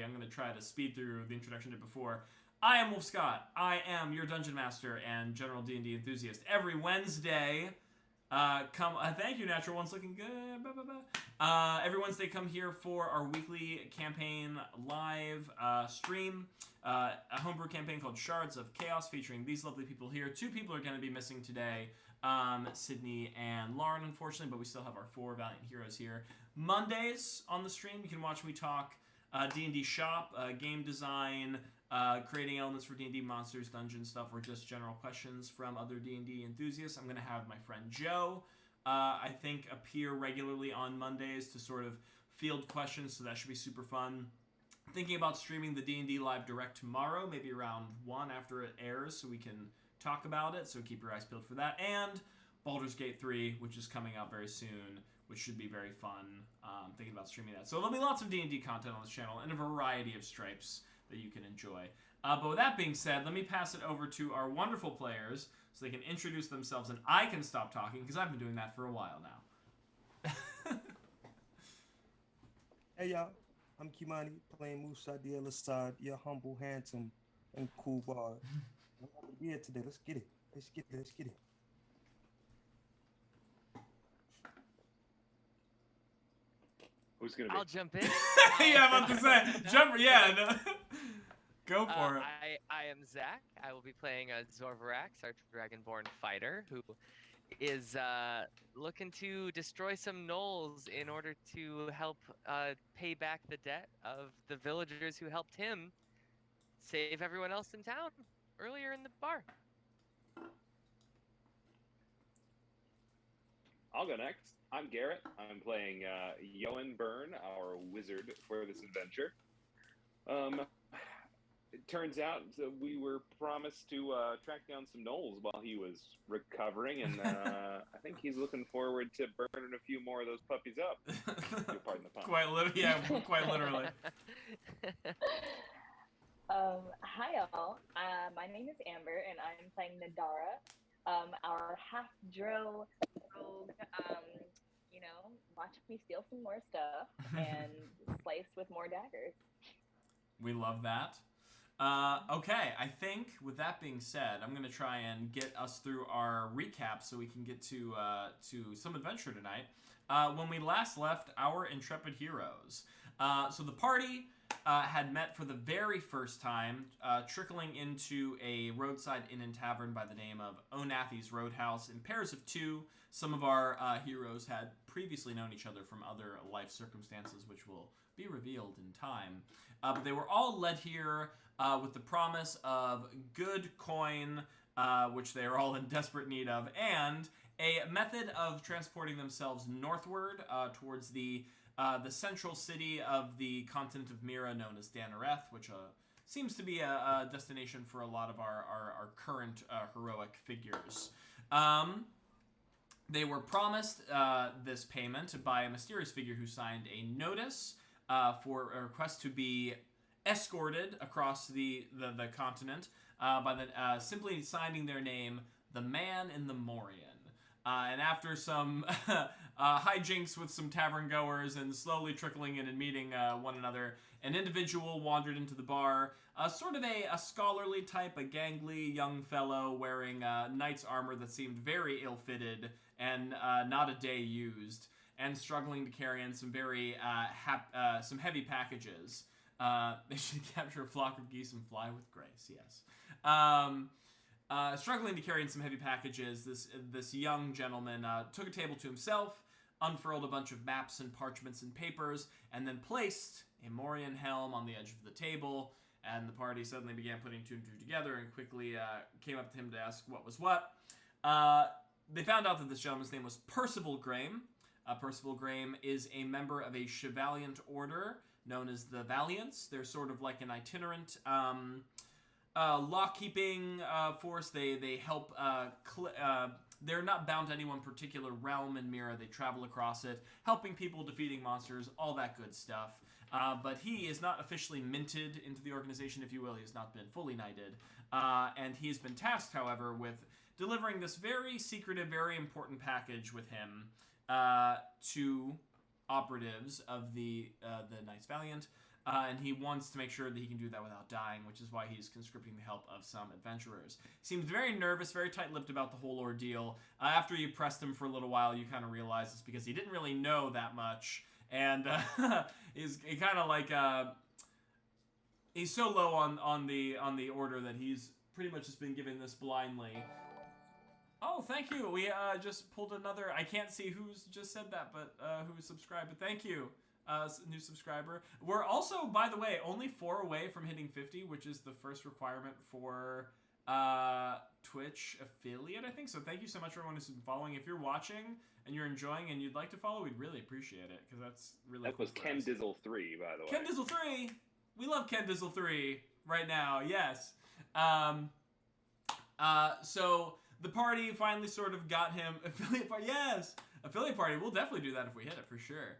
quickly. I'm going to try to speed through the introduction to before. I am Wolf Scott. I am your Dungeon Master and general D&D enthusiast. Every Wednesday, thank you, Natural One's looking good. Blah, blah, blah. Every Wednesday, come here for our weekly campaign live stream. A homebrew campaign called Shards of Chaos featuring these lovely people here. 2 people are going to be missing today. Sydney and Lauren, unfortunately, but we still have our 4 valiant heroes here. Mondays on the stream, you can watch me talk D&D shop, game design, creating elements for D&D monsters, dungeon stuff, or just general questions from other D&D enthusiasts. I'm going to have my friend Joe, I think, appear regularly on Mondays to sort of field questions, so that should be super fun. Thinking about streaming the D&D Live Direct tomorrow, maybe around 1 after it airs, so we can talk about it, so keep your eyes peeled for that. And Baldur's Gate 3, which is coming out very soon, which should be very fun. Thinking about streaming that. So there'll be lots of D&D content on this channel and a variety of stripes that you can enjoy. But with that being said, let me pass it over to our wonderful players so they can introduce themselves and I can stop talking because I've been doing that for a while now. Hey y'all, I'm Kimani playing Musa the other side, your humble, handsome, and cool bard. I'm here today. Let's get it. Let's get it. Who's gonna be? I'll jump in. Yeah, I'm about to say. Jump, yeah. No. Go for it. I am Zach. I will be playing Zorvarax, our dragonborn fighter, who is looking to destroy some gnolls in order to help pay back the debt of the villagers who helped him save everyone else in town earlier in the bar. I'll go next. I'm Garrett. I'm playing Yoan Byrne, our wizard for this adventure. It turns out that we were promised to track down some gnolls while he was recovering, and I think he's looking forward to burning a few more of those puppies up. Pardon the pun. Quite literally. Hi y'all. My name is Amber, and I'm playing Nadara, our half-dro rogue. Watch me steal some more stuff and slice with more daggers. We love that. Okay, I think with that being said, I'm going to try and get us through our recap so we can get to some adventure tonight. When we last left our intrepid heroes, so the party had met for the very first time, trickling into a roadside inn and tavern by the name of Onathi's Roadhouse in pairs of 2. Some of our heroes had previously known each other from other life circumstances, which will be revealed in time. But they were all led here with the promise of good coin, which they are all in desperate need of, and a method of transporting themselves northward towards the central city of the continent of Mira, known as Danareth, which seems to be a destination for a lot of our current heroic figures. They were promised this payment by a mysterious figure who signed a notice for a request to be escorted across the continent by simply signing their name, the Man in the Morion. And after some hijinks with some tavern goers and slowly trickling in and meeting one another, an individual wandered into the bar, sort of a scholarly type, a gangly young fellow wearing knight's armor that seemed very ill-fitted and not a day used, and struggling to carry in some very some heavy packages. They should capture a flock of geese and fly with grace, yes. Struggling to carry in some heavy packages, this young gentleman took a table to himself, unfurled a bunch of maps and parchments and papers, and then placed a Morion helm on the edge of the table, and the party suddenly began putting 2 and 2 together and quickly came up to him to ask what was what. They found out that this gentleman's name was Percival Graham. Percival Graham is a member of a Chevaliant order known as the Valiants. They're sort of like an itinerant law-keeping force. They help... they're not bound to any one particular realm in Mira. They travel across it, helping people, defeating monsters, all that good stuff. But he is not officially minted into the organization, if you will. He has not been fully knighted. And he has been tasked, however, with delivering this very secretive, very important package with him to operatives of the Knights Valiant and he wants to make sure that he can do that without dying, which is why he's conscripting the help of some adventurers. Seemed very nervous, very tight-lipped about the whole ordeal. After you pressed him for a little while, you kind of realize it's because he didn't really know that much, and he's kind of like he's so low on the order that he's pretty much just been given this blindly. Oh, thank you. We just pulled another. I can't see who's just said that, but who subscribed. But thank you, new subscriber. We're also, by the way, only 4 away from hitting 50, which is the first requirement for Twitch affiliate, I think. So thank you so much for everyone who's been following. If you're watching and you're enjoying and you'd like to follow, we'd really appreciate it because that's really that cool was for Ken us. Dizzle 3, by the way. Ken Dizzle 3. We love Ken Dizzle 3 right now. Yes. So the party finally sort of got him affiliate party. Yes, affiliate party. We'll definitely do that if we hit it for sure.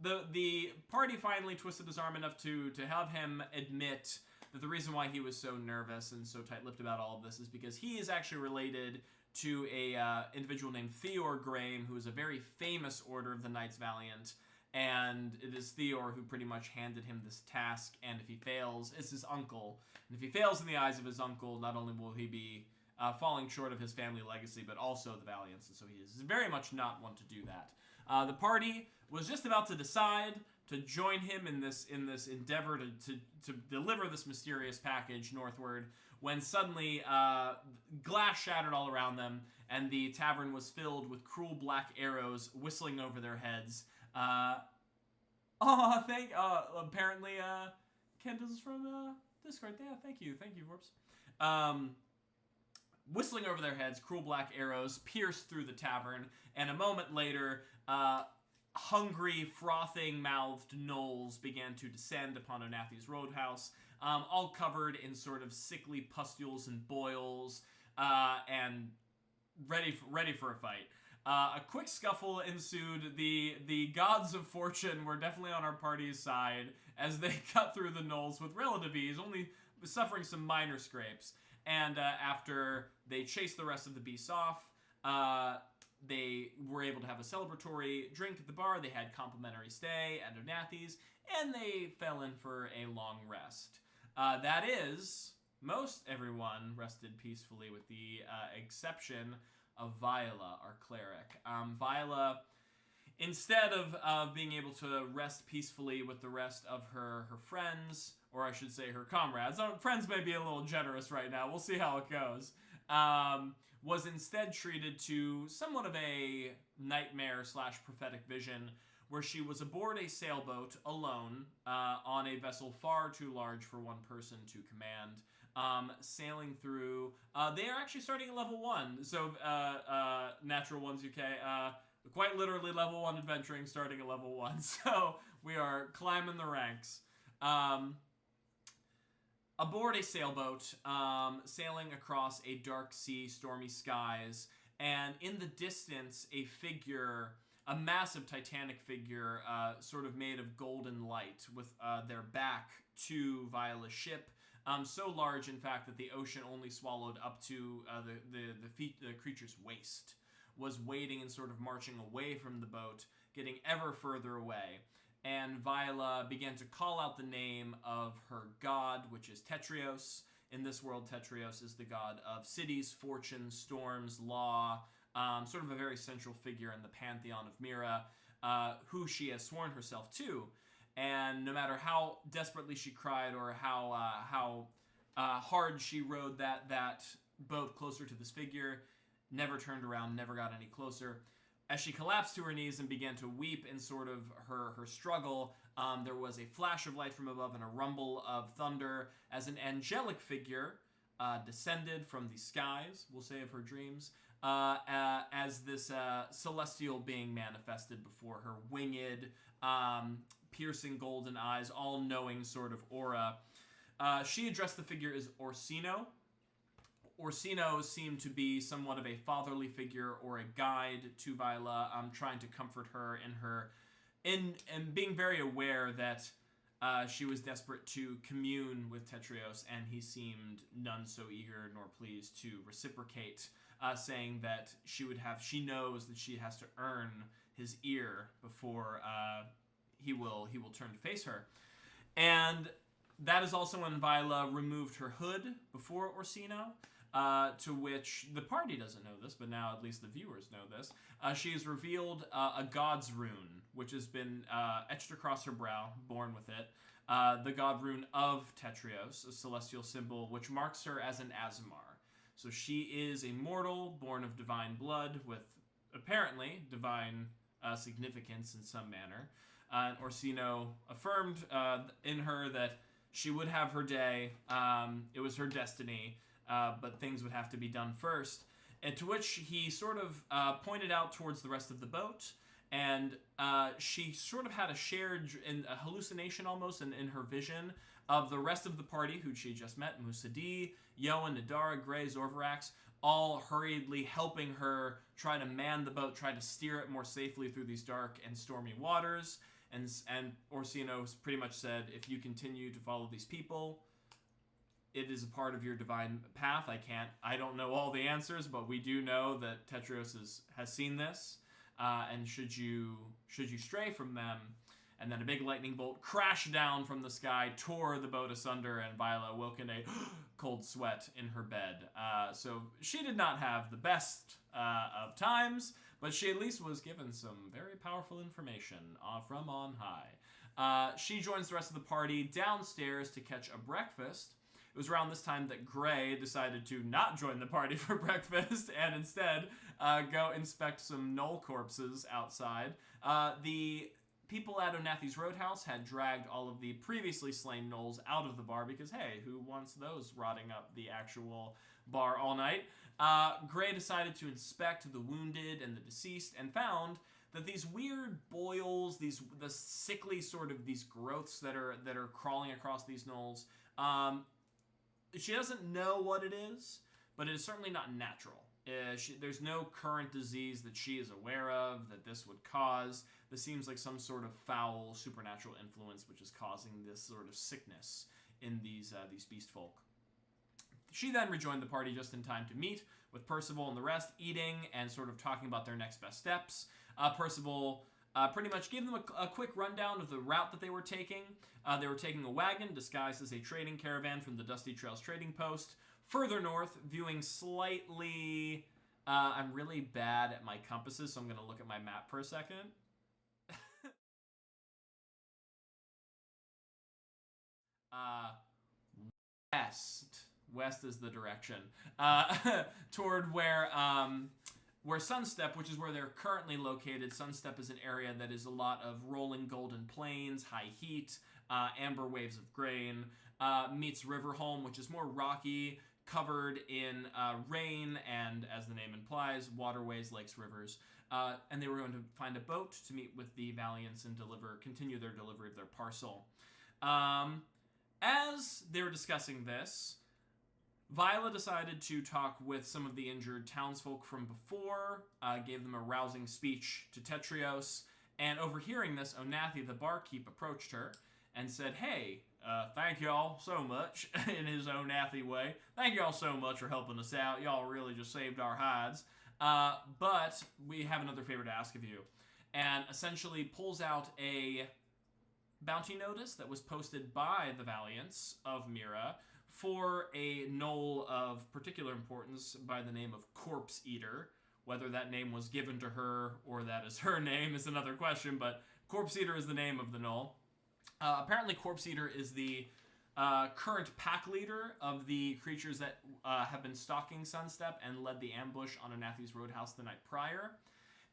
The party finally twisted his arm enough to have him admit that the reason why he was so nervous and so tight-lipped about all of this is because he is actually related to a individual named Theor Graham, who is a very famous Order of the Knights Valiant. And it is Theor who pretty much handed him this task, and if he fails, it's his uncle. And if he fails in the eyes of his uncle, not only will he be falling short of his family legacy, but also the Valiants, and so he is very much not one to do that. The party was just about to decide to join him in this endeavor to deliver this mysterious package northward, when suddenly glass shattered all around them, and the tavern was filled with cruel black arrows whistling over their heads. Apparently, Ken, this is from Discord. Yeah, thank you, Vorps. Whistling over their heads, cruel black arrows pierced through the tavern, and a moment later, hungry, frothing-mouthed gnolls began to descend upon Onathi's roadhouse, all covered in sort of sickly pustules and boils, and ready for a fight. A quick scuffle ensued. The gods of fortune were definitely on our party's side as they cut through the gnolls with relative ease, only suffering some minor scrapes. And after they chased the rest of the beasts off, they were able to have a celebratory drink at the bar. They had complimentary stay at Onathi's, and they fell in for a long rest. That is, most everyone rested peacefully with the exception of Viola, our cleric. Viola, instead of being able to rest peacefully with the rest of her friends, or I should say her comrades, friends may be a little generous right now, we'll see how it goes, was instead treated to somewhat of a nightmare/prophetic vision, where she was aboard a sailboat alone on a vessel far too large for one person to command, sailing through. They are actually starting at level 1, so Natural Ones UK, quite literally level 1 adventuring, starting at level 1. So we are climbing the ranks. Aboard a sailboat, sailing across a dark sea, stormy skies, and in the distance, a figure, a massive titanic figure, sort of made of golden light, with their back to Viola's ship. So large, in fact, that the ocean only swallowed up to the creature's waist, was waiting and sort of marching away from the boat, getting ever further away. And Viola began to call out the name of her god, which is Tetrios. In this world, Tetrios is the god of cities, fortune, storms, law, sort of a very central figure in the pantheon of Mira, who she has sworn herself to. And no matter how desperately she cried or how hard she rode that boat closer to this figure, never turned around, never got any closer. As she collapsed to her knees and began to weep in sort of her struggle, there was a flash of light from above and a rumble of thunder as an angelic figure descended from the skies, we'll say, of her dreams, as this celestial being manifested before her, winged, piercing golden eyes, all-knowing sort of aura. She addressed the figure as Orsino. Orsino seemed to be somewhat of a fatherly figure or a guide to Viola, trying to comfort her in being very aware that she was desperate to commune with Tetrios, and he seemed none so eager nor pleased to reciprocate, saying that she knows that she has to earn his ear before he will turn to face her. And that is also when Viola removed her hood before Orsino, to which the party doesn't know this, but now at least the viewers know this. She has revealed a god's rune, which has been etched across her brow, born with it. The god rune of Tetrios, a celestial symbol, which marks her as an Azamar. So she is a mortal, born of divine blood, with apparently divine significance in some manner. And Orsino affirmed in her that she would have her day. It was her destiny, but things would have to be done first. And to which he sort of pointed out towards the rest of the boat. And she sort of had a shared a hallucination almost in her vision of the rest of the party who she just met, Musadi, Yoan, Nadara, Gray, Zorvarax, all hurriedly helping her try to man the boat, try to steer it more safely through these dark and stormy waters. And Orsino pretty much said, if you continue to follow these people, it is a part of your divine path. I don't know all the answers, but we do know that Tetrios has seen this. And should you stray from them, and then a big lightning bolt crashed down from the sky, tore the boat asunder, and Viola woke in a cold sweat in her bed. So she did not have the best of times, but she at least was given some very powerful information from on high. She joins the rest of the party downstairs to catch a breakfast. It was around this time that Gray decided to not join the party for breakfast and instead go inspect some gnoll corpses outside. The people at Onathi's Roadhouse had dragged all of the previously slain gnolls out of the bar because, hey, who wants those rotting up the actual bar all night? Gray decided to inspect the wounded and the deceased and found that these weird boils, the sickly sort of these growths that are crawling across these gnolls, she doesn't know what it is, but it is certainly not natural. There's no current disease that she is aware of that this would cause. This seems like some sort of foul supernatural influence which is causing this sort of sickness in these beast folk. She then rejoined the party just in time to meet with Percival and the rest, eating and sort of talking about their next best steps. Percival pretty much gave them a quick rundown of the route that they were taking. They were taking a wagon disguised as a trading caravan from the Dusty Trails trading post. Further north, viewing slightly... I'm really bad at my compasses, so I'm going to look at my map for a second. West is the direction. Toward where Sunstep, which is where they're currently located. Sunstep is an area that is a lot of rolling golden plains, high heat, amber waves of grain, meets Riverholm, which is more rocky, covered in rain and, as the name implies, waterways, lakes, rivers. And they were going to find a boat to meet with the Valiants and continue their delivery of their parcel. As they were discussing this, Viola decided to talk with some of the injured townsfolk from before, gave them a rousing speech to Tetrios, and overhearing this, Onathi, the barkeep, approached her and said, hey, thank y'all so much, in his Onathi way. Thank y'all so much for helping us out. Y'all really just saved our hides. But we have another favor to ask of you. And essentially pulls out a bounty notice that was posted by the Valiants of Mira for a gnoll of particular importance by the name of Corpse Eater. Whether that name was given to her or that is her name is another question, but Corpse Eater is the name of the gnoll. Apparently Corpse Eater is the current pack leader of the creatures that have been stalking Sunstep and led the ambush on Onathi's Roadhouse the night prior.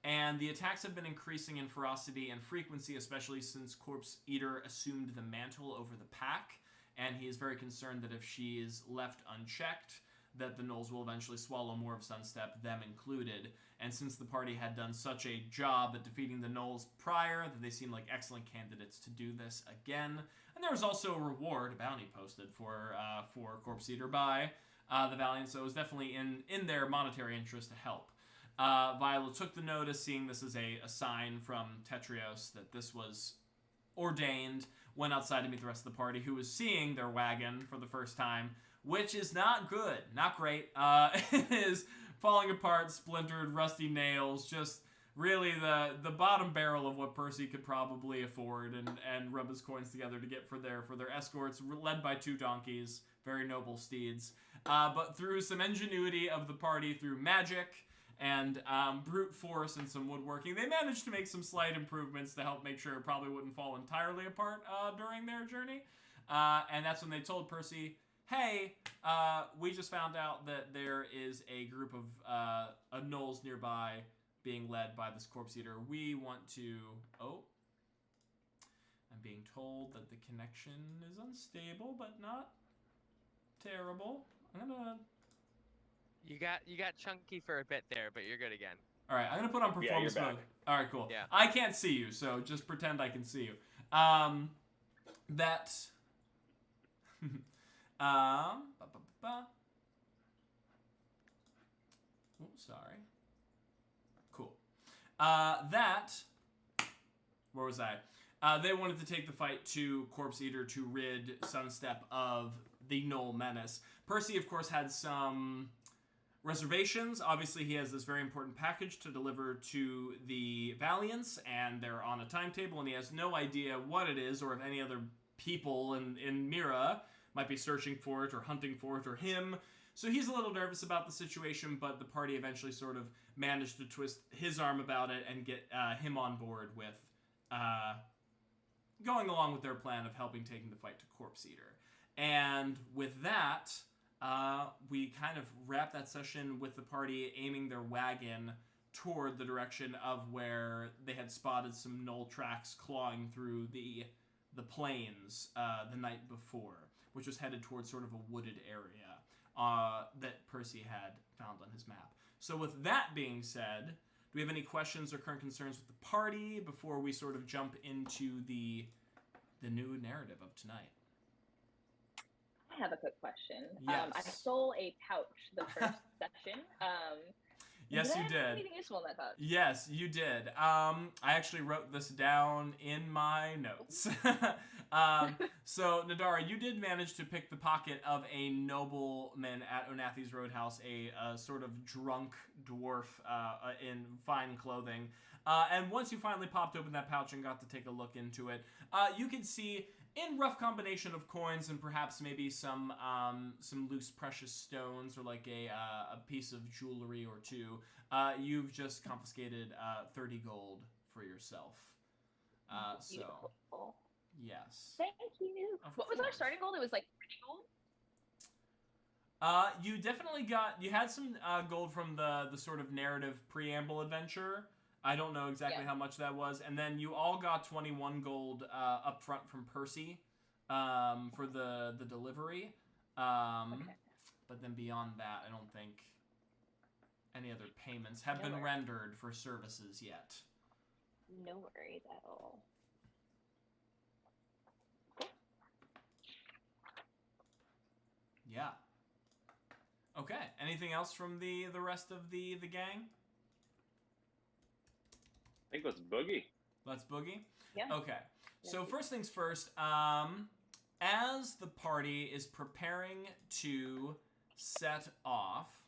And the attacks have been increasing in ferocity and frequency, especially since Corpse Eater assumed the mantle over the pack. And he is very concerned that if she is left unchecked, that the gnolls will eventually swallow more of Sunstep, them included. And since the party had done such a job at defeating the gnolls prior, that they seem like excellent candidates to do this again. And there was also a reward, a bounty posted for Corpse Eater by the Valiant, so it was definitely in their monetary interest to help. Viola took the notice, seeing this as a sign from Tetrios that this was ordained, went outside to meet the rest of the party, who was seeing their wagon for the first time, which is not good, not great. It is falling apart, splintered, rusty nails, just really the bottom barrel of what Percy could probably afford and rub his coins together to get for their escorts, led by 2 donkeys, very noble steeds. But through some ingenuity of the party, through magic and brute force and some woodworking, they managed to make some slight improvements to help make sure it probably wouldn't fall entirely apart during their journey. And that's when they told Percy, hey, we just found out that there is a group of gnolls nearby being led by this corpse eater. We want to... Oh. I'm being told that the connection is unstable, but not terrible. I'm gonna... You got chunky for a bit there, but you're good again. All right, I'm gonna put on performance you're mode. back. All right, cool. Yeah. I can't see you, so just pretend I can see you. That. Oh, sorry. Cool. That. Where was I? They wanted to take the fight to Corpse Eater to rid Sunstep of the Gnoll menace. Percy, of course, had some reservations. Obviously, he has this very important package to deliver to the Valiants, and they're on a timetable, and he has no idea what it is, or if any other people in Mira might be searching for it, or hunting for it, or him. So he's a little nervous about the situation, but the party eventually sort of managed to twist his arm about it and get him on board with going along with their plan of helping taking the fight to Corpse Eater. And with that, we kind of wrap that session with the party aiming their wagon toward the direction of where they had spotted some gnoll tracks clawing through the plains the night before, which was headed towards sort of a wooded area that Percy had found on his map. So with that being said, do we have any questions or current concerns with the party before we sort of jump into the new narrative of tonight? I have a quick question. Yes. I stole a pouch the first session. Yes, you I have did. anything useful in that pouch? Yes, you did. I actually wrote this down in my notes. So, Nadara, you did manage to pick the pocket of a nobleman at Onathi's Roadhouse, a sort of drunk dwarf in fine clothing. And once you finally popped open that pouch and got to take a look into it, you could see, in rough combination of coins and perhaps maybe some loose precious stones or like a piece of jewelry or two, you've just confiscated 30 gold for yourself. So, Beautiful. yes. Thank you. Of What was our course. starting gold? It was like 30 gold? You definitely you had some gold from the sort of narrative preamble adventure. I don't know exactly how much that was. And then you all got 21 gold up front from Percy for the delivery. Okay. But then beyond that, I don't think any other payments have No been worries. rendered for services yet. No worries at all. Yeah. Okay. Anything else from the rest of the gang? I think let's boogie. Let's boogie. Yeah. Okay. So Yes. first things first, as the party is preparing to set off,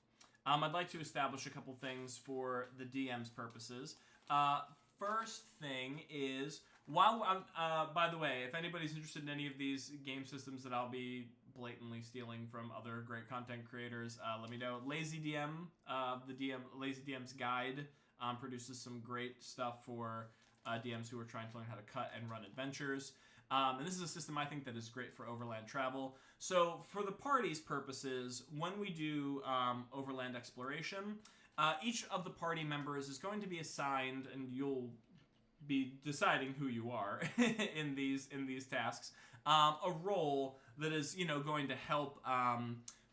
I'd like to establish a couple things for the DM's purposes. First thing is, by the way, if anybody's interested in any of these game systems that I'll be blatantly stealing from other great content creators, let me know. Lazy DM, Lazy DM's Guide, produces some great stuff for DMs who are trying to learn how to cut and run adventures. And this is a system I think that is great for overland travel. So for the party's purposes, when we do overland exploration, each of the party members is going to be assigned, and you'll be deciding who you are in these tasks, a role that is going to help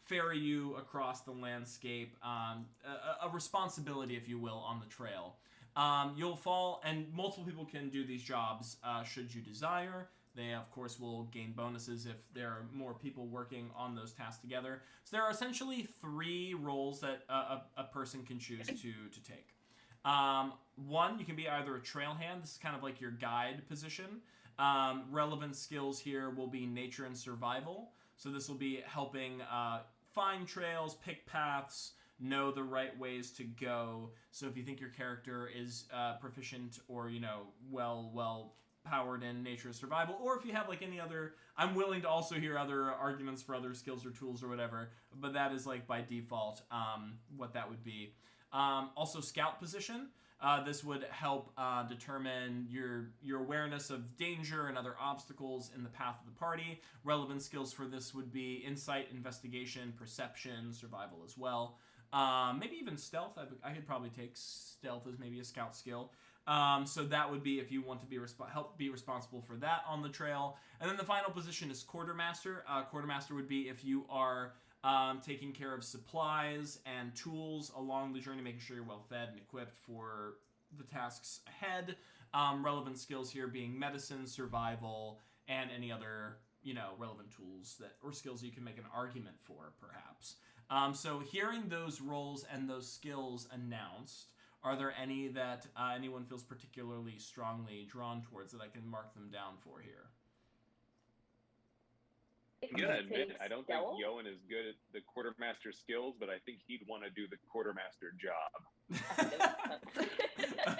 ferry you across the landscape, a responsibility, if you will, on the trail. You'll fall, and multiple people can do these jobs should you desire. They, of course, will gain bonuses if there are more people working on those tasks together. So there are essentially 3 roles that a person can choose to take. One, you can be either a trail hand. This is kind of like your guide position. Relevant skills here will be nature and survival. So this will be helping find trails, pick paths, know the right ways to go. So if you think your character is proficient or, you know, well powered in nature survival, or if you have like any other, I'm willing to also hear other arguments for other skills or tools or whatever, but that is like by default what that would be. Also scout position. This would help determine your awareness of danger and other obstacles in the path of the party. Relevant skills for this would be insight, investigation, perception, survival as well. Maybe even stealth. I could probably take stealth as maybe a scout skill. So that would be if you want to be help be responsible for that on the trail. And then the final position is Quartermaster. Quartermaster would be if you are taking care of supplies and tools along the journey, making sure you're well fed and equipped for the tasks ahead. Relevant skills here being medicine, survival, and any other, you know, relevant tools that or skills you can make an argument for, perhaps. So hearing those roles and those skills announced, are there any that anyone feels particularly strongly drawn towards that I can mark them down for here? I'm gonna admit, I don't think Yoan is good at the quartermaster skills, but I think he'd want to do the quartermaster job.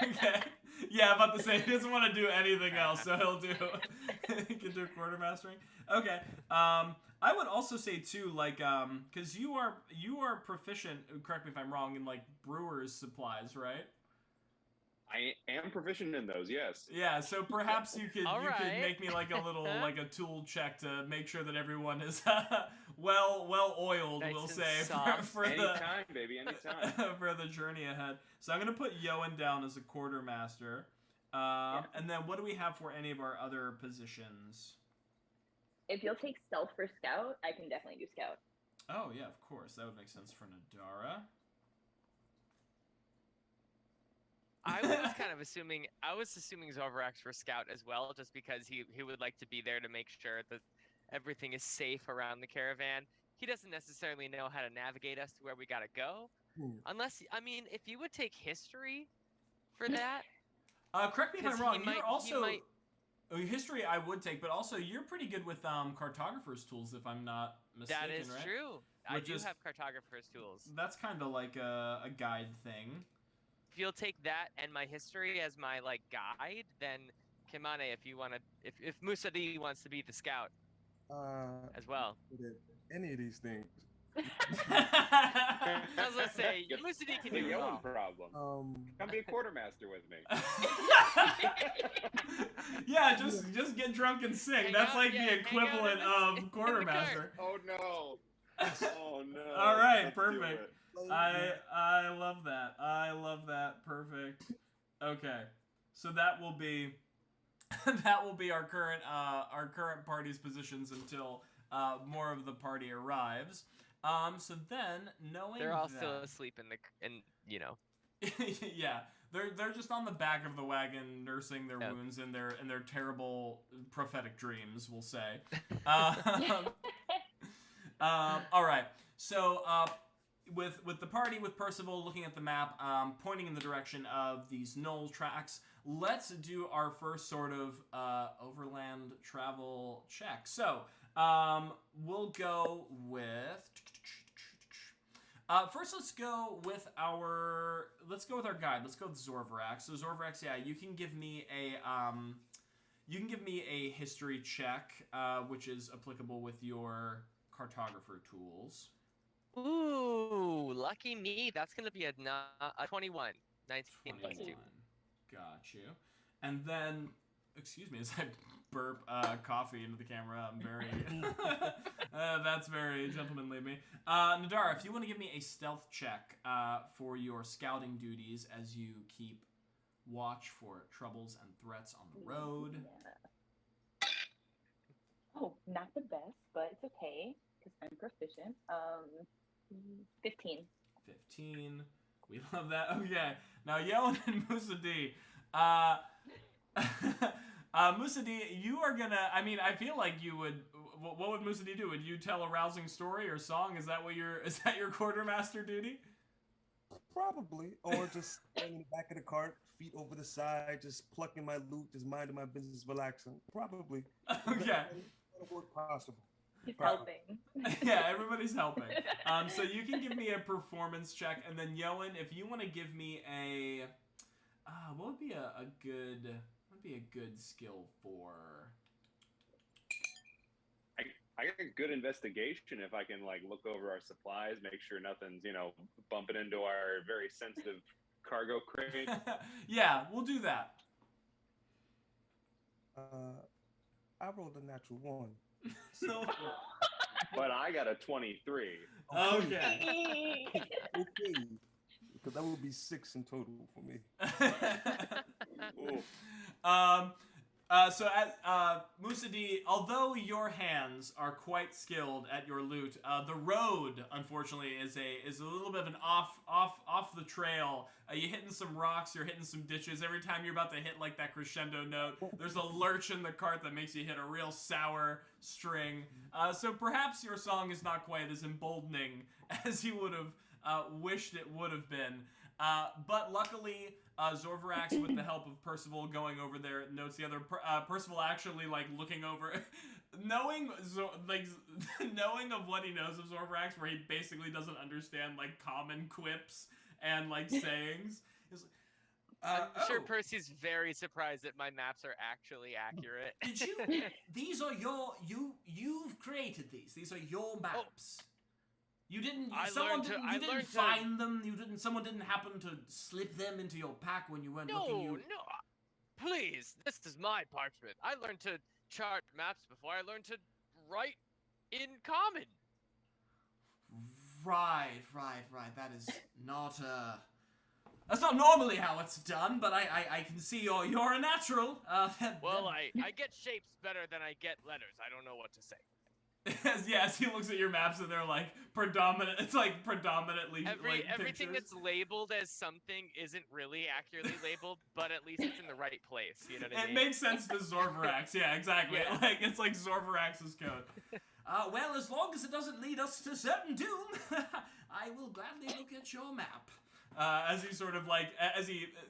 Okay. Yeah, I'm about to say he doesn't want to do anything else, so he can do quartermastering. Okay. I would also say too, like, because you are proficient. Correct me if I'm wrong, in like brewer's supplies, right? I am proficient in those, yes. Yeah, so perhaps you could make me like a little like a tool check to make sure that everyone is well oiled, Nice we'll and say, soft. for Anytime, baby, anytime. for the journey ahead. So I'm gonna put Yoan down as a quartermaster, and then what do we have for any of our other positions? If you'll take stealth for scout, I can definitely do scout. Oh yeah, of course, that would make sense for Nadara. I was assuming Zorvarax for scout as well, just because he would like to be there to make sure that everything is safe around the caravan. He doesn't necessarily know how to navigate us to where we gotta go, unless if you would take history for that. Correct me if I'm wrong. You're also history. I would take, but also you're pretty good with cartographer's tools, if I'm not mistaken. That is right? true. I do have cartographer's tools. That's kind of like a guide thing. If you'll take that and my history as my like guide, then Kimane, if you want to, if Musa D wants to be the scout as well. Any of these things. I was gonna say Musa D can do it all. Problem. Come be a quartermaster with me. Yeah, just get drunk and sing. That's like the equivalent of quartermaster. Oh no. Oh no. All right, perfect. I love that. I love that. Perfect. Okay, so that will be our current party's positions until more of the party arrives. So then knowing they're all that, still asleep in you know. Yeah, they're just on the back of the wagon nursing their wounds and their terrible prophetic dreams, we'll say. All right, so. With the party, with Percival looking at the map, pointing in the direction of these knoll tracks, let's do our first sort of overland travel check. So we'll go with first. Let's go with our guide. Let's go with Zorvarax. So Zorvarax, yeah, you can give me a history check, which is applicable with your cartographer tools. Ooh, lucky me. That's going to be a 21. 19 plus 2. Got you. And then, excuse me as I burp coffee into the camera. I'm very... that's very gentlemanly of me. Nadara, if you want to give me a stealth check for your scouting duties as you keep watch for troubles and threats on the road. Yeah. Oh, not the best, but it's okay because I'm proficient. 15. 15. We love that. Okay. Now, Yoan and Musa D. Musa D, you are gonna... I mean, I feel like you would... What would Musa D do? Would you tell a rousing story or song? Is that your quartermaster duty? Probably. Or just staying in the back of the cart, feet over the side, just plucking my loot, just minding my business, relaxing. Probably. Okay. Whatever possible. He's Probably. helping. Yeah, everybody's helping. So you can give me a performance check, and then Yoan, if you want to give me a, what would be a good skill for? I got a good investigation if I can like look over our supplies, make sure nothing's bumping into our very sensitive cargo crate. Yeah, we'll do that. I rolled a natural 1. No. But I got a 23. Okay. Okay. Because that would be 6 in total for me. Ooh. So Musa D, although your hands are quite skilled at your loot, the road unfortunately is a little bit of an off the trail. You're hitting some rocks, you're hitting some ditches. Every time you're about to hit like that crescendo note, there's a lurch in the cart that makes you hit a real sour string. So perhaps your song is not quite as emboldening as you would have wished it would have been. But luckily, Zorvarax, with the help of Percival going over their notes together, Percival actually like looking over, knowing of what he knows of Zorvarax, where he basically doesn't understand like common quips and like sayings. Is I'm sure Percy's very surprised that my maps are actually accurate. Did you? These are you've created these. These are your maps. You didn't. Someone didn't find them. Someone didn't happen to slip them into your pack when you weren't looking. No. Please, this is my parchment. I learned to chart maps before I learned to write in common. Right. That is not That's not normally how it's done, but I can see you're a natural. Well, I get shapes better than I get letters. I don't know what to say. As he looks at your maps and they're like predominant. It's like predominantly everything pictures. that's labeled as something isn't really accurately labeled, but at least it's in the right place. You know what I mean? It makes sense to Zorvarax. Yeah, exactly. Yeah. Like it's like Zorvarax's code. Well, as long as it doesn't lead us to certain doom, I will gladly look at your map. As he sort of like,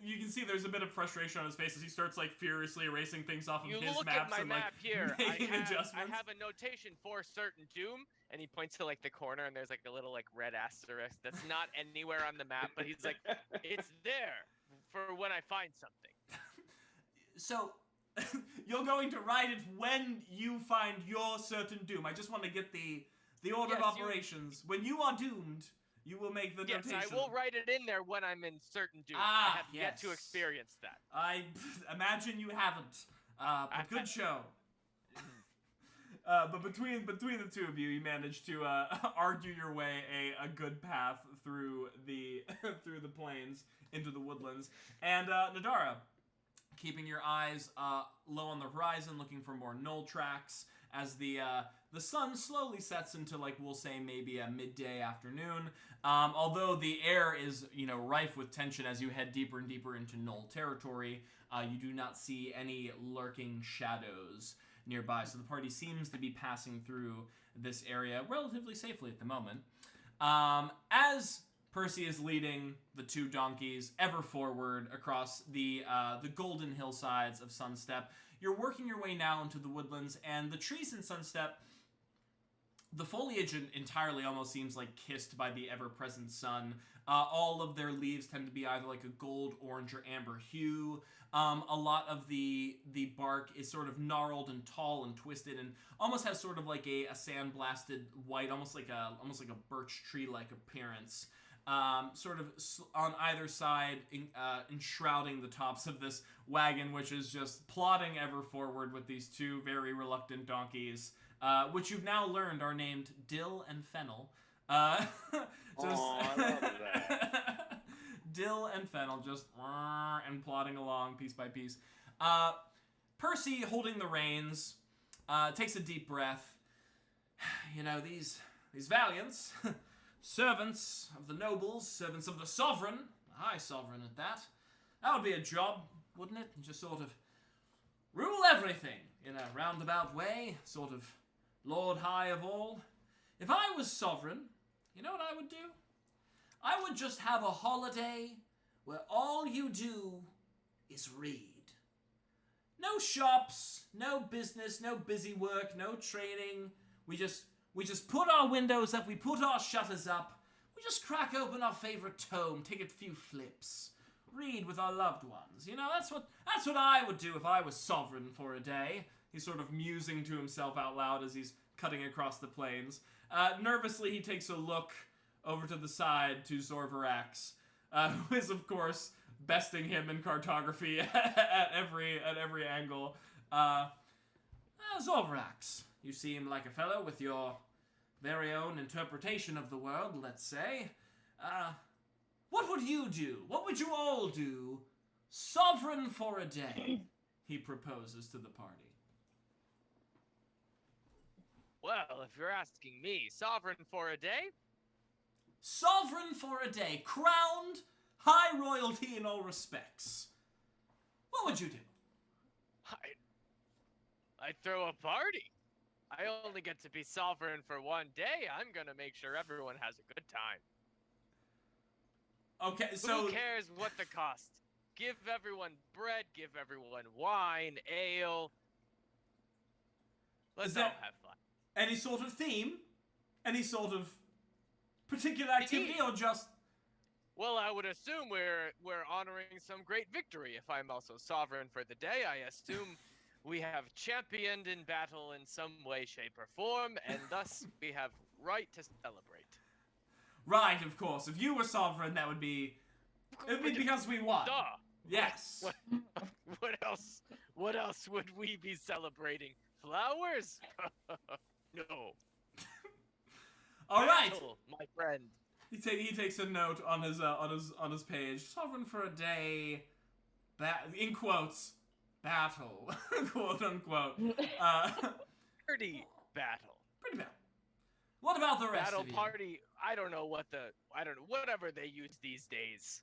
you can see there's a bit of frustration on his face as he starts like furiously erasing things off of his look maps at my and map like here. making I adjustments. have a notation for certain doom, and he points to like the corner, and there's like a little like red asterisk that's not anywhere on the map, but he's like, it's there for when I find something. So, you're going to write it when you find your certain doom. I just want to get the order of operations. When you are doomed, you will make the notation. Yes, I will write it in there when I'm in certain doom. I have yet to experience that. I imagine you haven't. But good show. But between the two of you, you managed to argue your way a good path through the plains into the woodlands. And Nadara, keeping your eyes low on the horizon, looking for more knoll tracks as the sun slowly sets into, like, we'll say maybe a midday afternoon. Although the air is, rife with tension as you head deeper and deeper into knoll territory, you do not see any lurking shadows nearby. So the party seems to be passing through this area relatively safely at the moment. As Percy is leading the two donkeys ever forward across the golden hillsides of Sunstep, you're working your way now into the woodlands, and the trees in Sunstep, the foliage entirely almost seems like kissed by the ever-present sun. All of their leaves tend to be either like a gold, orange, or amber hue. A lot of the bark is sort of gnarled and tall and twisted, and almost has sort of like a sandblasted white, almost like a birch tree-like appearance. Sort of on either side, enshrouding the tops of this wagon, which is just plodding ever forward with these two very reluctant donkeys, which you've now learned are named Dill and Fennel. I love that. Dill and Fennel just and plodding along piece by piece. Percy, holding the reins, takes a deep breath. These valiants, servants of the nobles, servants of the sovereign, the high sovereign at that. That would be a job, wouldn't it? Just sort of rule everything in a roundabout way, sort of Lord High of all. If I was sovereign, you know what I would do? I would just have a holiday where all you do is read. No shops, no business, no busy work, no training. We just put our windows up, we put our shutters up, we just crack open our favorite tome, take a few flips, read with our loved ones. You know, that's what I would do if I was sovereign for a day. He's sort of musing to himself out loud as he's cutting across the plains. Nervously, he takes a look over to the side to Zorvarax, who is, of course, besting him in cartography at every angle. Zorvarax, you seem like a fellow with your very own interpretation of the world, let's say. What would you do? What would you all do? Sovereign for a day, he proposes to the party. Well, if you're asking me, sovereign for a day? Sovereign for a day, crowned, high royalty in all respects. What would you do? I'd throw a party. I only get to be sovereign for one day. I'm gonna make sure everyone has a good time. Okay, so... Who cares what the cost? Give everyone bread, give everyone wine, ale. Let's all have fun. Any sort of theme? Any sort of particular activity, or just... Well, I would assume we're honoring some great victory. If I'm also sovereign for the day, I assume we have championed in battle in some way, shape, or form, and thus we have right to celebrate. Right, of course. If you were sovereign, that would be... It would be because we won. Duh. Yes. What else? What else would we be celebrating? Flowers? No. All right. Battle, my friend. He takes a note on his page. Sovereign for a day, in quotes, battle, quote unquote. Pretty battle. Pretty battle. What about the rest Battle of you? party. I don't know whatever they use these days.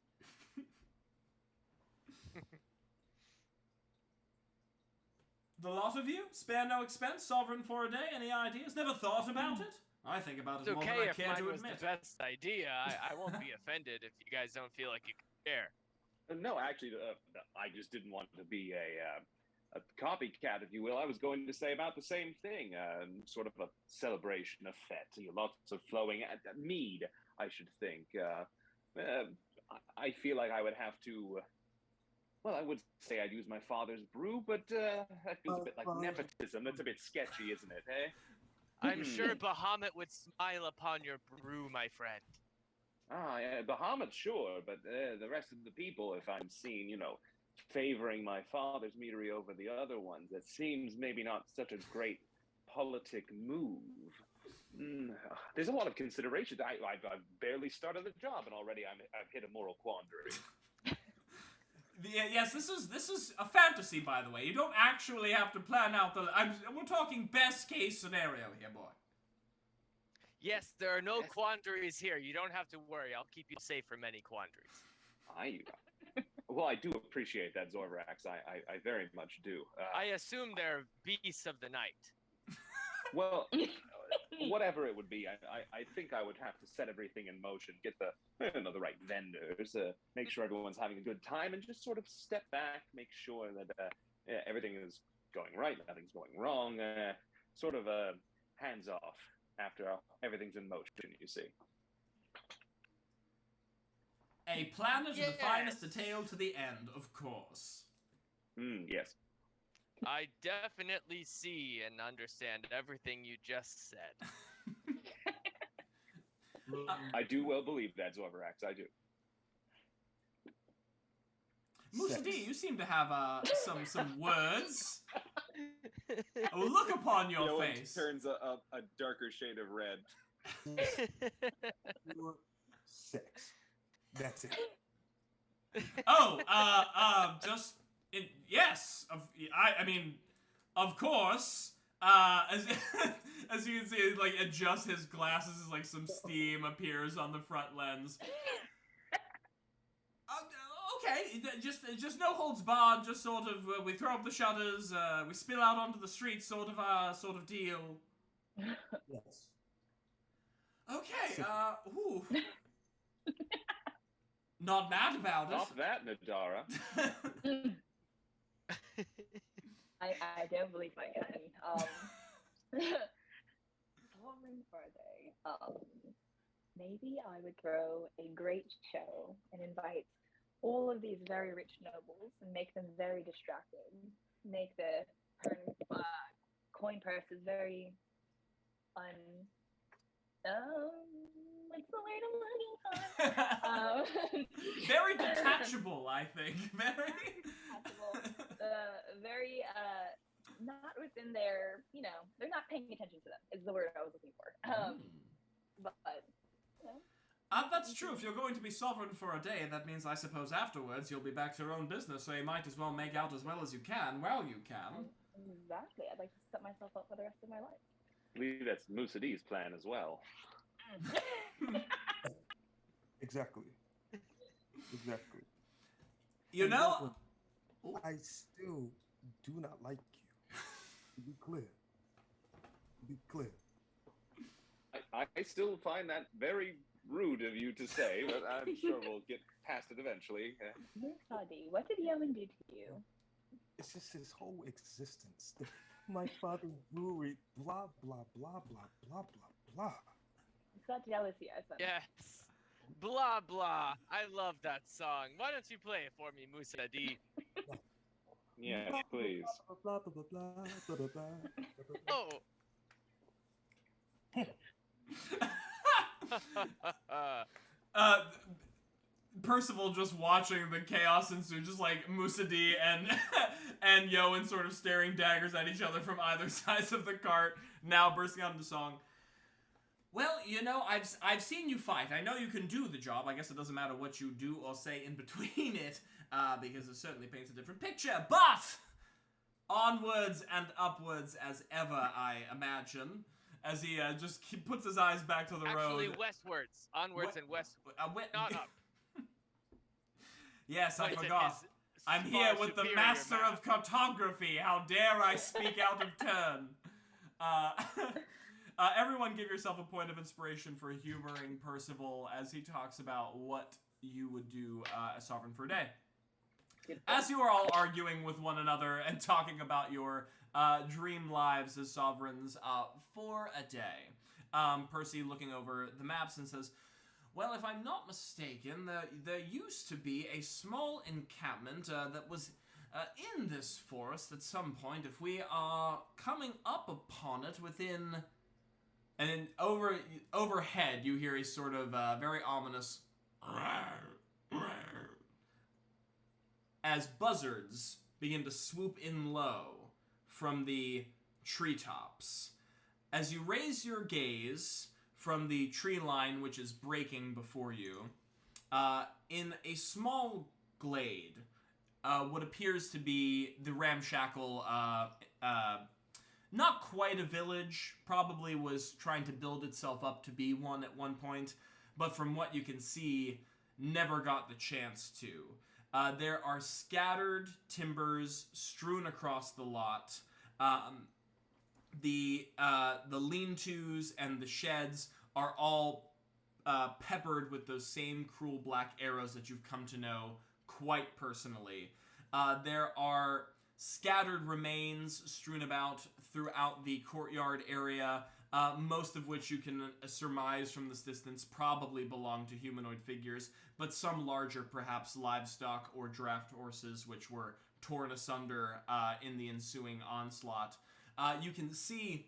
The lot of you? Spare no expense, sovereign for a day? Any ideas? Never thought about it? I think about it It's more okay than I if care mine to was admit. the best idea. I won't be offended if you guys don't feel like you can share. No, actually, I just didn't want to be a copycat, if you will. I was going to say about the same thing, sort of a celebration, a fete, lots of flowing mead, I should think. I feel like I would have to. Well, I would say I'd use my father's brew, but that feels a bit like nepotism. That's a bit sketchy, isn't it, eh? I'm sure Bahamut would smile upon your brew, my friend. Ah, yeah, Bahamut, sure, but the rest of the people, if I'm seen, favoring my father's meadery over the other ones, that seems maybe not such a great politic move. There's a lot of considerations. I've barely started the job, and already I've hit a moral quandary. Yes, this is a fantasy, by the way. You don't actually have to plan out we're talking best case scenario here, boy. Yes, there are no quandaries here. You don't have to worry. I'll keep you safe from any quandaries. Well, I do appreciate that, Zorvarax. I very much do. I assume they're beasts of the night. Well, whatever it would be, I think I would have to set everything in motion, get the right vendors, make sure everyone's having a good time, and just sort of step back, make sure that everything is going right, nothing's going wrong, sort of hands off after everything's in motion, you see. A plan to the finest detail to the end, of course. Yes. I definitely see and understand everything you just said. I do well believe that, Zorvarax. I do. Musa D, you seem to have some words. A look upon your face. Turns a darker shade of red. Sex. That's it. Yes. I mean, of course. As you can see, like adjusts his glasses as like some steam appears on the front lens. Okay, just no holds barred. Just sort of we throw up the shutters, we spill out onto the streets, sort of deal. Yes. Okay. Ooh. Not mad about it. Stop that, Nadara. I don't believe I can. sovereign for a day, maybe I would throw a great show and invite all of these very rich nobles and make them very distracted. Make the coin purses very what's the word I'm looking for? Very detachable, I think. Very detachable. Very not within their, they're not paying attention to them is the word I was looking for. But that's true. If you're going to be sovereign for a day, that means I suppose afterwards you'll be back to your own business, so you might as well make out as well as you can while you can. Exactly. I'd like to set myself up for the rest of my life. I believe that's Musa D's plan as well. Exactly. You know, I still do not like you. To be clear. I still find that very rude of you to say, but I'm sure we'll get past it eventually. Musadi, what did Yeoman do to you? It's just his whole existence. My father's brewery, blah, blah, blah, blah, blah, blah, blah. It's got jealousy, I said. Yes. Blah, blah. I love that song. Why don't you play it for me, Musa D? Yes, please. Blah, blah, blah, blah, blah, blah, blah, blah, blah. Oh. Percival just watching the chaos ensue, just like Musa D and Yoan sort of staring daggers at each other from either sides of the cart, now bursting out into song. Well, I've seen you fight. I know you can do the job. I guess it doesn't matter what you do or say in between it, because it certainly paints a different picture. But onwards and upwards as ever, I imagine. As he just puts his eyes back to the road. Actually, westwards. Onwards and westwards. Not up. Yes, I forgot. I'm here with the master of cartography. How dare I speak out of turn? Everyone give yourself a point of inspiration for humoring Percival as he talks about what you would do as sovereign for a day. As you are all arguing with one another and talking about your dream lives as sovereigns for a day, Percy looking over the maps and says, well, if I'm not mistaken, there used to be a small encampment that was in this forest at some point. If we are coming up upon it within... And then overhead, you hear a sort of very ominous... as buzzards begin to swoop in low from the treetops. As you raise your gaze from the tree line which is breaking before you, in a small glade, what appears to be the ramshackle, not quite a village, probably was trying to build itself up to be one at one point, but from what you can see, never got the chance to. There are scattered timbers strewn across the lot. The lean-tos and the sheds are all peppered with those same cruel black arrows that you've come to know quite personally. There are scattered remains strewn about throughout the courtyard area, most of which you can surmise from this distance probably belong to humanoid figures, but some larger, perhaps livestock or draft horses, which were torn asunder in the ensuing onslaught. You can see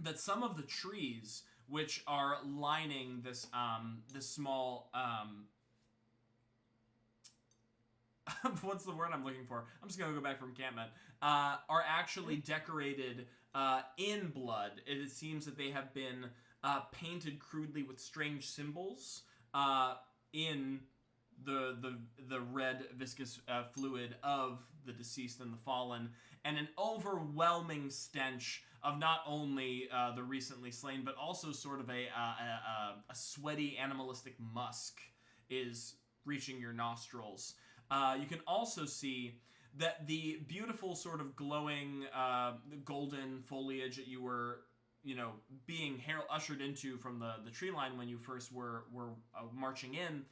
that some of the trees which are lining this small what's the word I'm looking for? I'm just gonna go back from encampment. Are actually decorated in blood. It seems that they have been painted crudely with strange symbols in the red viscous fluid of the deceased and the fallen, and an overwhelming stench of not only the recently slain, but also sort of a sweaty animalistic musk is reaching your nostrils. You can also see that the beautiful sort of glowing golden foliage that you were, being ushered into from the tree line when you first were marching in,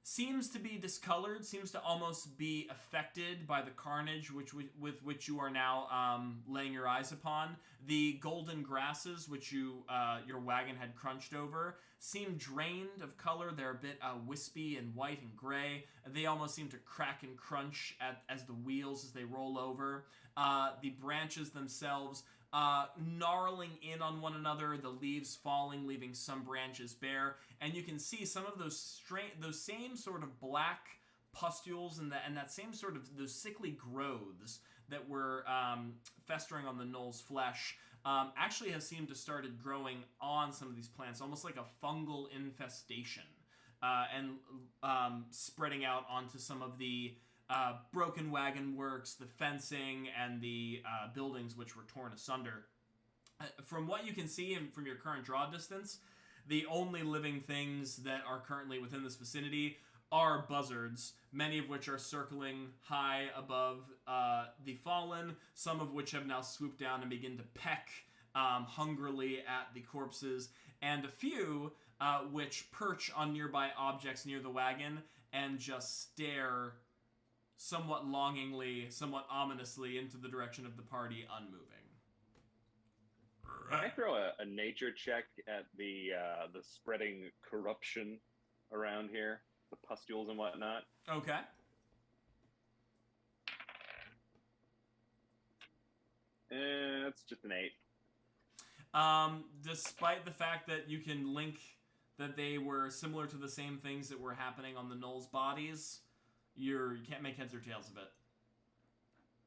seems to be discolored, seems to almost be affected by the carnage with which you are now laying your eyes upon. The golden grasses, which your wagon had crunched over, seem drained of color. They're a bit wispy and white and gray. They almost seem to crack and crunch as the wheels as they roll over. The branches themselves gnarling in on one another, the leaves falling, leaving some branches bare, and you can see some of those same sort of black pustules and that same sort of those sickly growths that were festering on the gnoll's flesh actually has seemed to started growing on some of these plants, almost like a fungal infestation, and spreading out onto some of the broken wagon works, the fencing, and the buildings which were torn asunder. From what you can see and from your current draw distance, the only living things that are currently within this vicinity are buzzards, many of which are circling high above the fallen, some of which have now swooped down and begin to peck hungrily at the corpses, and a few which perch on nearby objects near the wagon and just stare somewhat longingly, somewhat ominously into the direction of the party, unmoving. Can I throw a nature check at the spreading corruption around here, the pustules and whatnot? Okay. It's just an 8. Despite the fact that you can link that they were similar to the same things that were happening on the gnoll's bodies, you can't make heads or tails of it.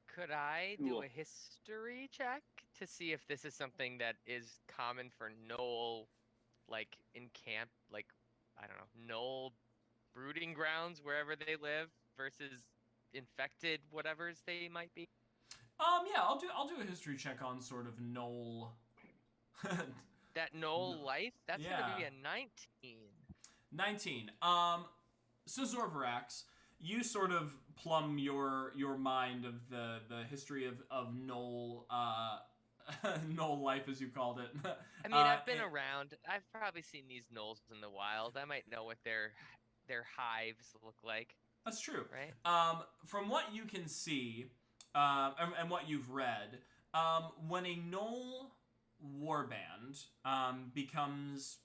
Could I do Cool. a history check to see if this is something that is common for gnoll, like in camp, like, I don't know, gnoll brooding grounds wherever they live versus infected whatevers they might be? Yeah, I'll do a history check on sort of gnoll. That gnoll life? That's gonna be Yeah. a 19. 19. So Zorvarax, you sort of plumb your mind of the history of gnoll gnoll life, as you called it. I mean, I've been around. I've probably seen these gnolls in the wild. I might know what their hives look like, That's true. right? From what you can see, and what you've read, when a gnoll warband becomes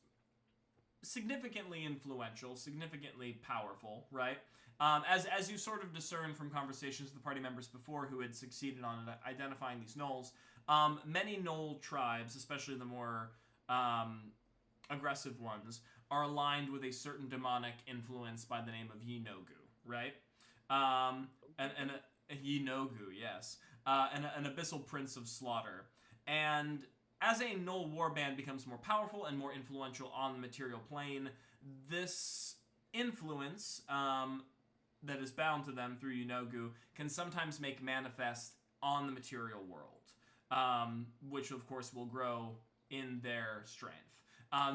significantly influential, significantly powerful, right? As you sort of discern from conversations with the party members before who had succeeded on identifying these gnolls, many gnoll tribes, especially the more aggressive ones, are aligned with a certain demonic influence by the name of Yinogu, right? And Yinogu, yes. An abyssal prince of slaughter. And as a gnoll warband becomes more powerful and more influential on the material plane, this influence that is bound to them through Yinogu can sometimes make manifest on the material world, which of course will grow in their strength.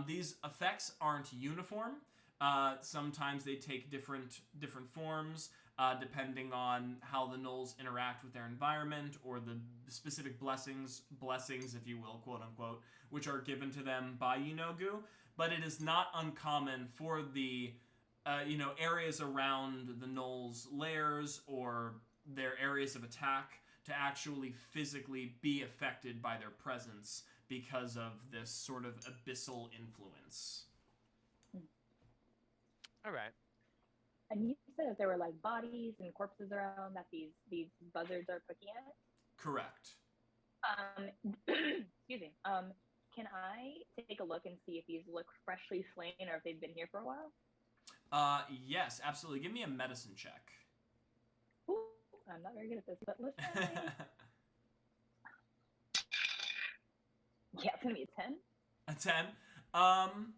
These effects aren't uniform. Sometimes they take different forms, depending on how the gnolls interact with their environment or the specific blessings, if you will, quote unquote, which are given to them by Yinogu. But it is not uncommon for the areas around the gnolls' lairs or their areas of attack to actually physically be affected by their presence because of this sort of abyssal influence. All right. And you said that there were like bodies and corpses around that these buzzards are picking at. Correct. Excuse me. Can I take a look and see if these look freshly slain or if they've been here for a while? Yes, absolutely. Give me a medicine check. Ooh, I'm not very good at this, but let's try. Yeah, it's gonna be a 10. A 10.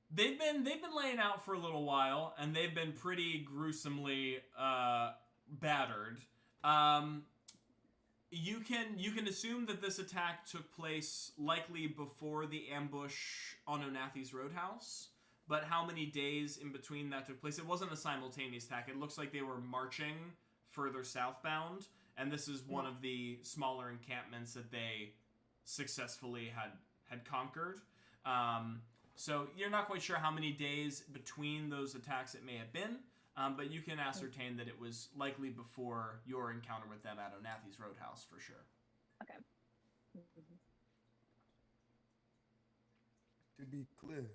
They've been laying out for a little while, and they've been pretty gruesomely battered. You can assume that this attack took place likely before the ambush on Onathi's Roadhouse, but how many days in between that took place? It wasn't a simultaneous attack. It looks like they were marching further southbound, and this is one of the smaller encampments that they successfully had conquered. So you're not quite sure how many days between those attacks it may have been, but you can ascertain that it was likely before your encounter with them at Onathi's Roadhouse for sure. Okay. Mhm. To be clear,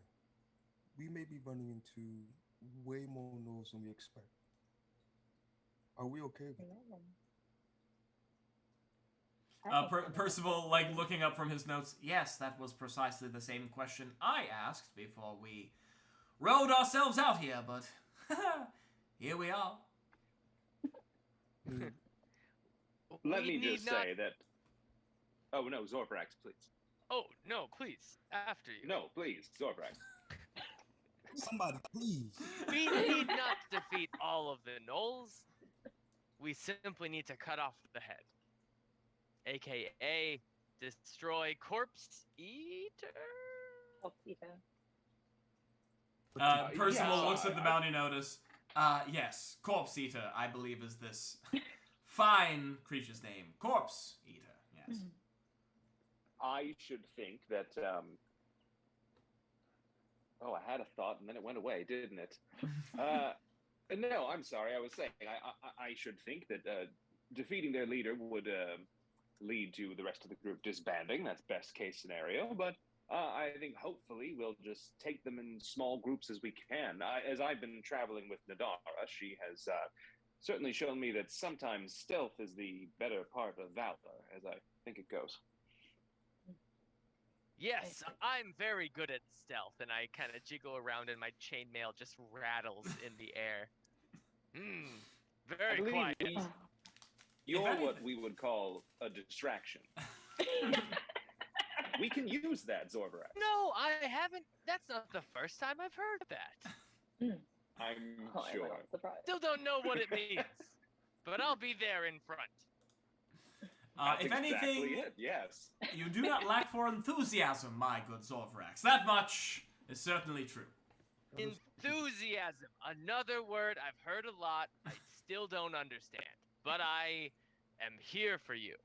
we may be running into way more gnolls than we expect. Are we okay with that? Amazing. I think so. Percival, like, looking up from his notes, yes, that was precisely the same question I asked before we rode ourselves out here, but here we are. Let We me need just not- say that. Oh no, Zorbrax, please. Oh no, please, after you. No, please, Zorbrax. Somebody, please. We need not defeat all of the gnolls. We simply need to cut off the head, aka destroy Corpse Eater. Oh, Peter. Percival yes, looks at the bounty notice. Yes, Corpse Eater, I believe, is this fine creature's name. Corpse Eater, yes. I should think that. Oh, I had a thought and then it went away, didn't it? No, I'm sorry. I was saying I should think that defeating their leader would lead to the rest of the group disbanding. That's best case scenario. But I think hopefully we'll just take them in small groups as we can. As I've been traveling with Nadara, she has certainly shown me that sometimes stealth is the better part of valor, as I think it goes. Yes, I'm very good at stealth, and I kind of jiggle around, and my chainmail just rattles in the air. I Very believe quiet. You're anything- what we would call a distraction. We can use that, Zorbrax. No, I haven't. That's not the first time I've heard that. I'm Oh, I'm sure. not surprised. Still don't know what it means, but I'll be there in front. That's If exactly anything, it, yes. you do not lack for enthusiasm, my good Zorvrax. That much is certainly true. Enthusiasm, another word I've heard a lot. I still don't understand, but I am here for you.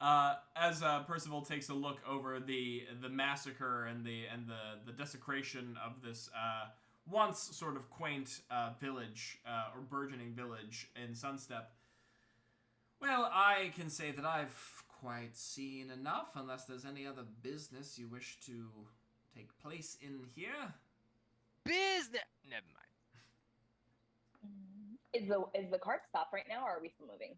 As Percival takes a look over the massacre and the desecration of this once sort of quaint village or burgeoning village in Sunstep, well, I can say that I've quite seen enough. Unless there's any other business you wish to take place in here. Business. Never mind. Is the cart stopped right now, or are we still moving?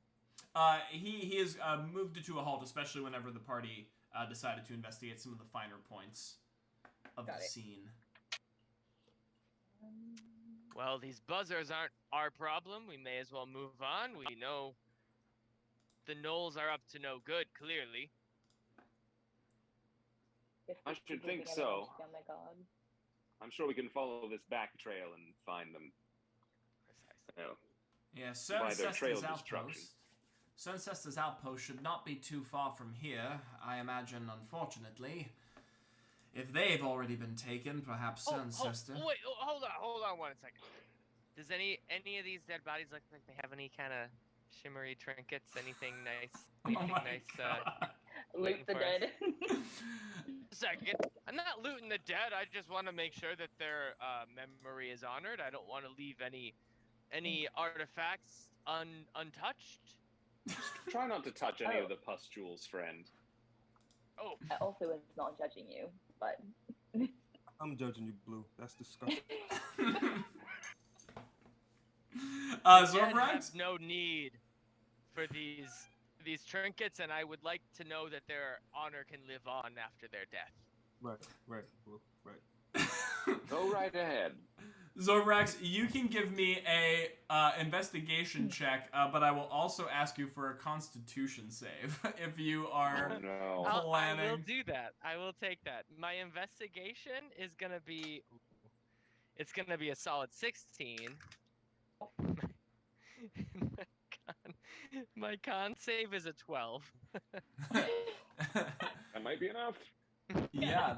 He has moved it to a halt, especially whenever the party decided to investigate some of the finer points of Got the it. scene. Well, these buzzers aren't our problem. We may as well move on. We know the gnolls are up to no good, clearly. If I we should keep think moving, so. everyone should be on their guard. I'm sure we can follow this back trail and find them. Precisely. Yeah. Yeah, By their trail Suncester's of destruction. outpost. Suncester's outpost should not be too far from here, I imagine, unfortunately. If they've already been taken, perhaps Suncester. Wait, hold on 1 second. Does any of these dead bodies look like they have any kind of shimmery trinkets? Anything nice? Oh Anything my nice? God. Loot waiting the for us. dead. Second, I'm not looting the dead. I just want to make sure that their memory is honored. I don't want to leave any artifacts untouched. Try not to touch any Oh. of the pustules, friend. Oh, I also was not judging you, but I'm judging you, Blue. That's disgusting. dead Zorvrax? have no need for these trinkets, and I would like to know that their honor can live on after their death. Right, Blue, right. Go right ahead. Zorvrax, you can give me a investigation check, but I will also ask you for a Constitution save if you are. Oh no. I will Planning. do that. I will take that. My investigation is gonna be. It's gonna be a solid 16. My con save is a 12. That might be enough. Yeah.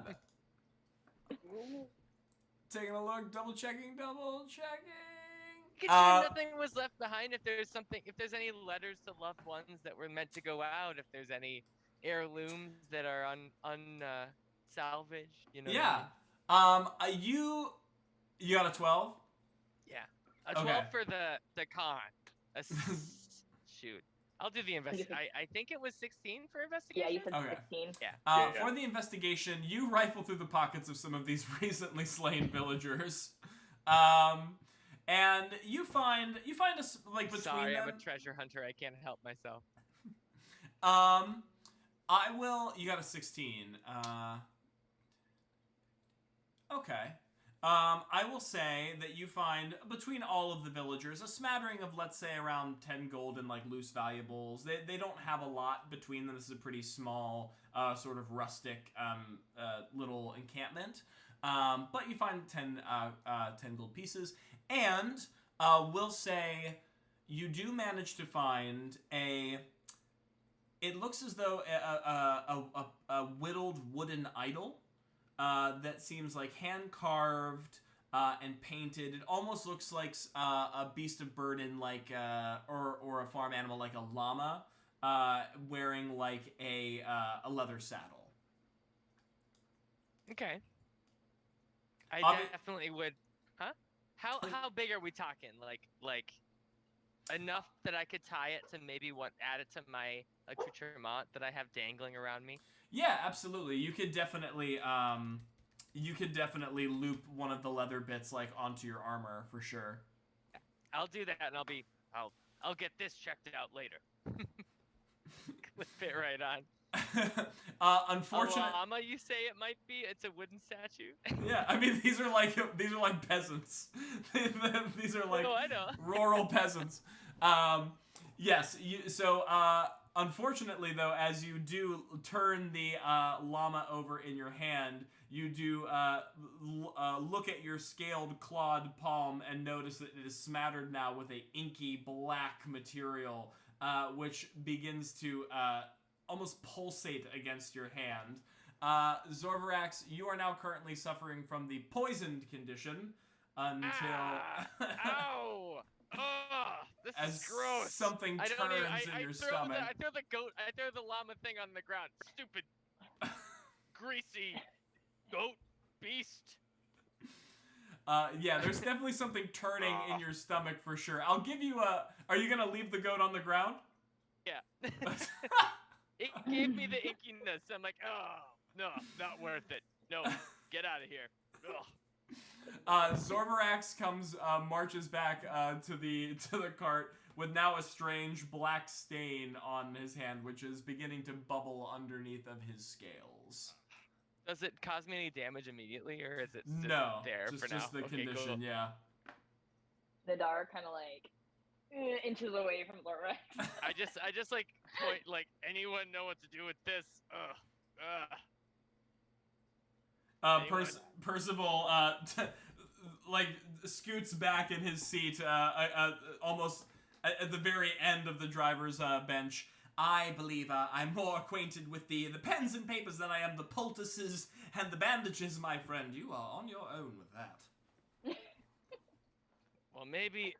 Taking a look, double checking. Get sure nothing was left behind. If there's any letters to loved ones that were meant to go out, if there's any heirlooms that are salvage. You know. what I Yeah. mean? You got a 12? Yeah. A 12 Okay. for the con. Shoot. I'll do the I think it was 16 for investigation. Yeah, you said Okay. 16. Yeah. Yeah. For the investigation, you rifle through the pockets of some of these recently slain villagers, and you find like between Sorry, them. I'm a treasure hunter. I can't help myself. I will. You got a 16. Okay. I will say that you find between all of the villagers a smattering of, let's say, around 10 gold in like loose valuables. They don't have a lot between them. This is a pretty small, sort of rustic little encampment. But you find 10 gold pieces, and we'll say you do manage to find a. It looks as though a whittled wooden idol. That seems like hand-carved and painted. It almost looks like a beast of burden, like or a farm animal, like a llama, wearing like a leather saddle. Okay. I definitely would. Huh? How big are we talking? Like enough that I could tie it to maybe add it to my accoutrement that I have dangling around me. Yeah, absolutely. You could definitely loop one of the leather bits like onto your armor for sure. I'll do that, and I'll get this checked out later. Clip it right on. Unfortunately, a llama, you say it might be? It's a wooden statue. yeah, I mean these are like peasants. These are like Oh, I know. rural peasants. Yes. Unfortunately, though, as you do turn the llama over in your hand, you do look at your scaled clawed palm and notice that it is smattered now with a inky black material, which begins to almost pulsate against your hand. Zorvarax, you are now currently suffering from the poisoned condition until... Ow! Oh, this is gross. Something turns in your stomach. I throw the llama thing on the ground. Stupid, greasy goat beast. Yeah, there's definitely something turning in your stomach for sure. I'll give you a... Are you going to leave the goat on the ground? Yeah. It gave me the inkiness. I'm like, oh, no, not worth it. No, get out of here. Ugh. Zorvarax marches back to the cart with now a strange black stain on his hand, which is beginning to bubble underneath of his scales. Does it cause me any damage immediately, or is it just there for now? Just the condition, cool. yeah. Nadar kind of like inches away from Zorvarax. I just like point like, anyone know what to do with this? Percival like scoots back in his seat, almost at the very end of the driver's bench. I believe I'm more acquainted with the pens and papers than I am the poultices and the bandages, my friend. You are on your own with that. Well, maybe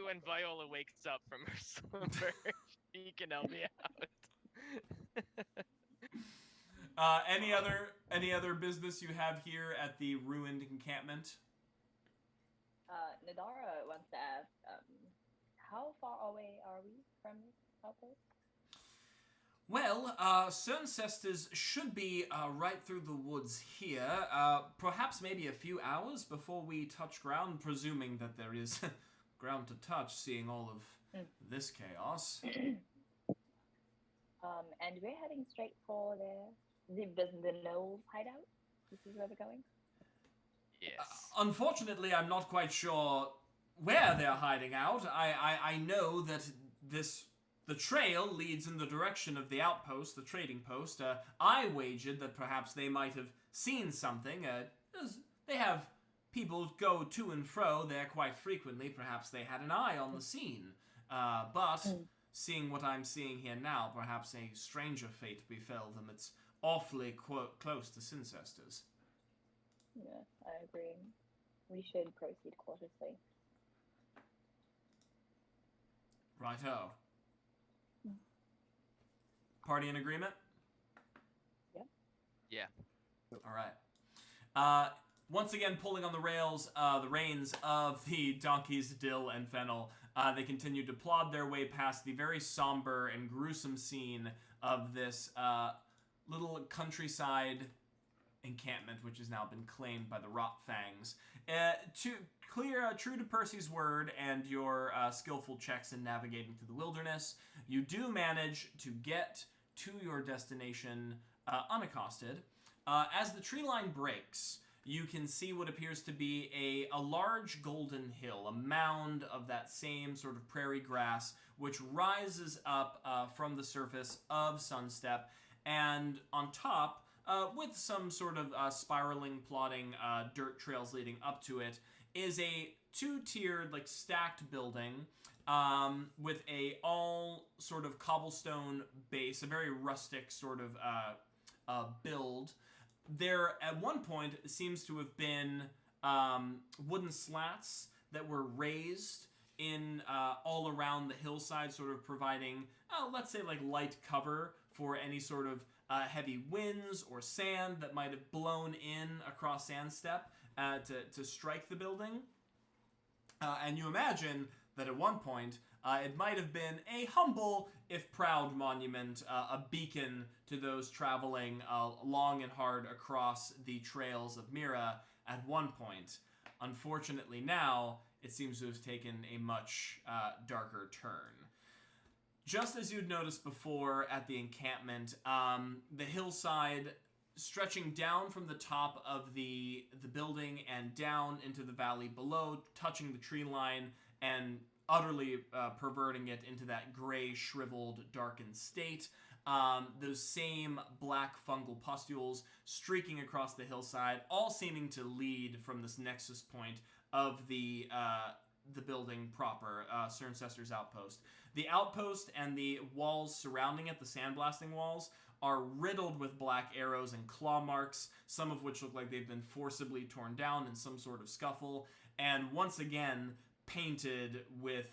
when Viola wakes up from her slumber, she can help me out. Any other business you have here at the ruined encampment? Nadara wants to ask, how far away are we from this outpost? Well, Cerncestors should be right through the woods here. Perhaps maybe a few hours before we touch ground, presuming that there is ground to touch, seeing all of this chaos. And we're heading straight for the Gnolls hideout? This is where we're going? Yes. Unfortunately, I'm not quite sure where they're hiding out. I know that the trail leads in the direction of the outpost, the trading post. I wagered that perhaps they might have seen something. They have people go to and fro there quite frequently. Perhaps they had an eye on the scene. But seeing what I'm seeing here now, perhaps a stranger fate befell them. It's awfully close to Cincestors. Yeah, I agree. We should proceed cautiously. Righto. Party in agreement? Yeah. Yeah. All right. Once again, pulling on the reins of the donkeys Dill and Fennel, they continue to plod their way past the very somber and gruesome scene of this little countryside encampment, which has now been claimed by the Rot Fangs. True to Percy's word and your skillful checks in navigating through the wilderness, you do manage to get to your destination unaccosted. As the tree line breaks, you can see what appears to be a large golden hill, a mound of that same sort of prairie grass, which rises up from the surface of Sunstep, and on top, with some sort of spiraling, plodding dirt trails leading up to it, is a two-tiered, like, stacked building with a all sort of cobblestone base, a very rustic sort of build. There, at one point, seems to have been wooden slats that were raised in all around the hillside, sort of providing, let's say, like, light cover for any sort of heavy winds or sand that might have blown in across Sandstep to strike the building. And you imagine that at one point, it might have been a humble, if proud, monument, a beacon to those traveling long and hard across the trails of Mira at one point. Unfortunately now, it seems to have taken a much darker turn. Just as you'd noticed before at the encampment, the hillside stretching down from the top of the building and down into the valley below, touching the tree line and utterly perverting it into that gray, shriveled, darkened state. Those same black fungal pustules streaking across the hillside, all seeming to lead from this nexus point of the building proper, Cerncester's Outpost. The outpost and the walls surrounding it, the sandblasting walls, are riddled with black arrows and claw marks, some of which look like they've been forcibly torn down in some sort of scuffle, and once again painted with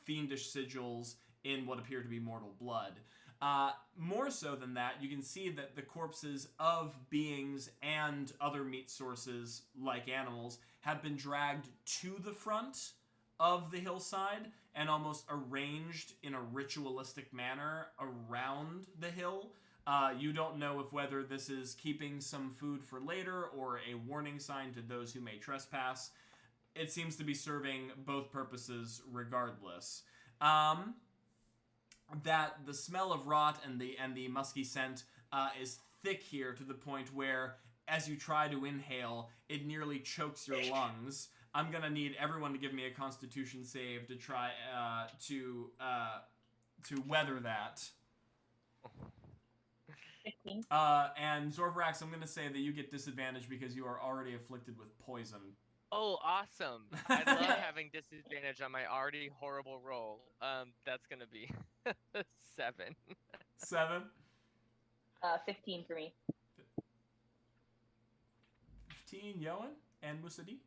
fiendish sigils in what appear to be mortal blood. More so than that, you can see that the corpses of beings and other meat sources, like animals, have been dragged to the front of the hillside and almost arranged in a ritualistic manner around the hill. You don't know if whether this is keeping some food for later or a warning sign to those who may trespass. It seems to be serving both purposes regardless. That the smell of rot and the musky scent is thick here to the point where, as you try to inhale, it nearly chokes your lungs. I'm gonna need everyone to give me a Constitution save to try to weather that. 15. And Zorvrax, I'm gonna say that you get disadvantage because you are already afflicted with poison. Oh, awesome. I love having disadvantage on my already horrible roll. That's going to be 7. 7? 15 for me. 15, Yoan and Musadi?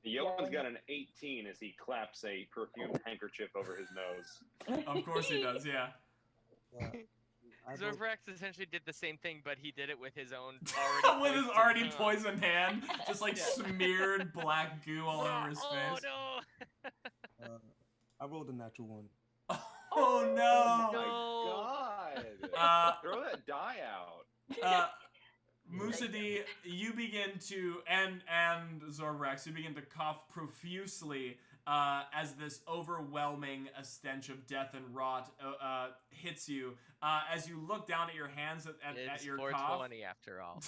Yoan's got an 18 as he claps a perfumed handkerchief over his nose. Of course he does, yeah. Zorvrax essentially did the same thing, but he did it with his own with his already poisoned hand, just like smeared black goo all over his face. Oh no! I rolled a natural one. Oh no! Oh my god! Throw that die out. Musadi, you begin to, and Zorvrax, you begin to cough profusely as this overwhelming stench of death and rot hits you. As you look down at your hands at your cough. It's 420 after all.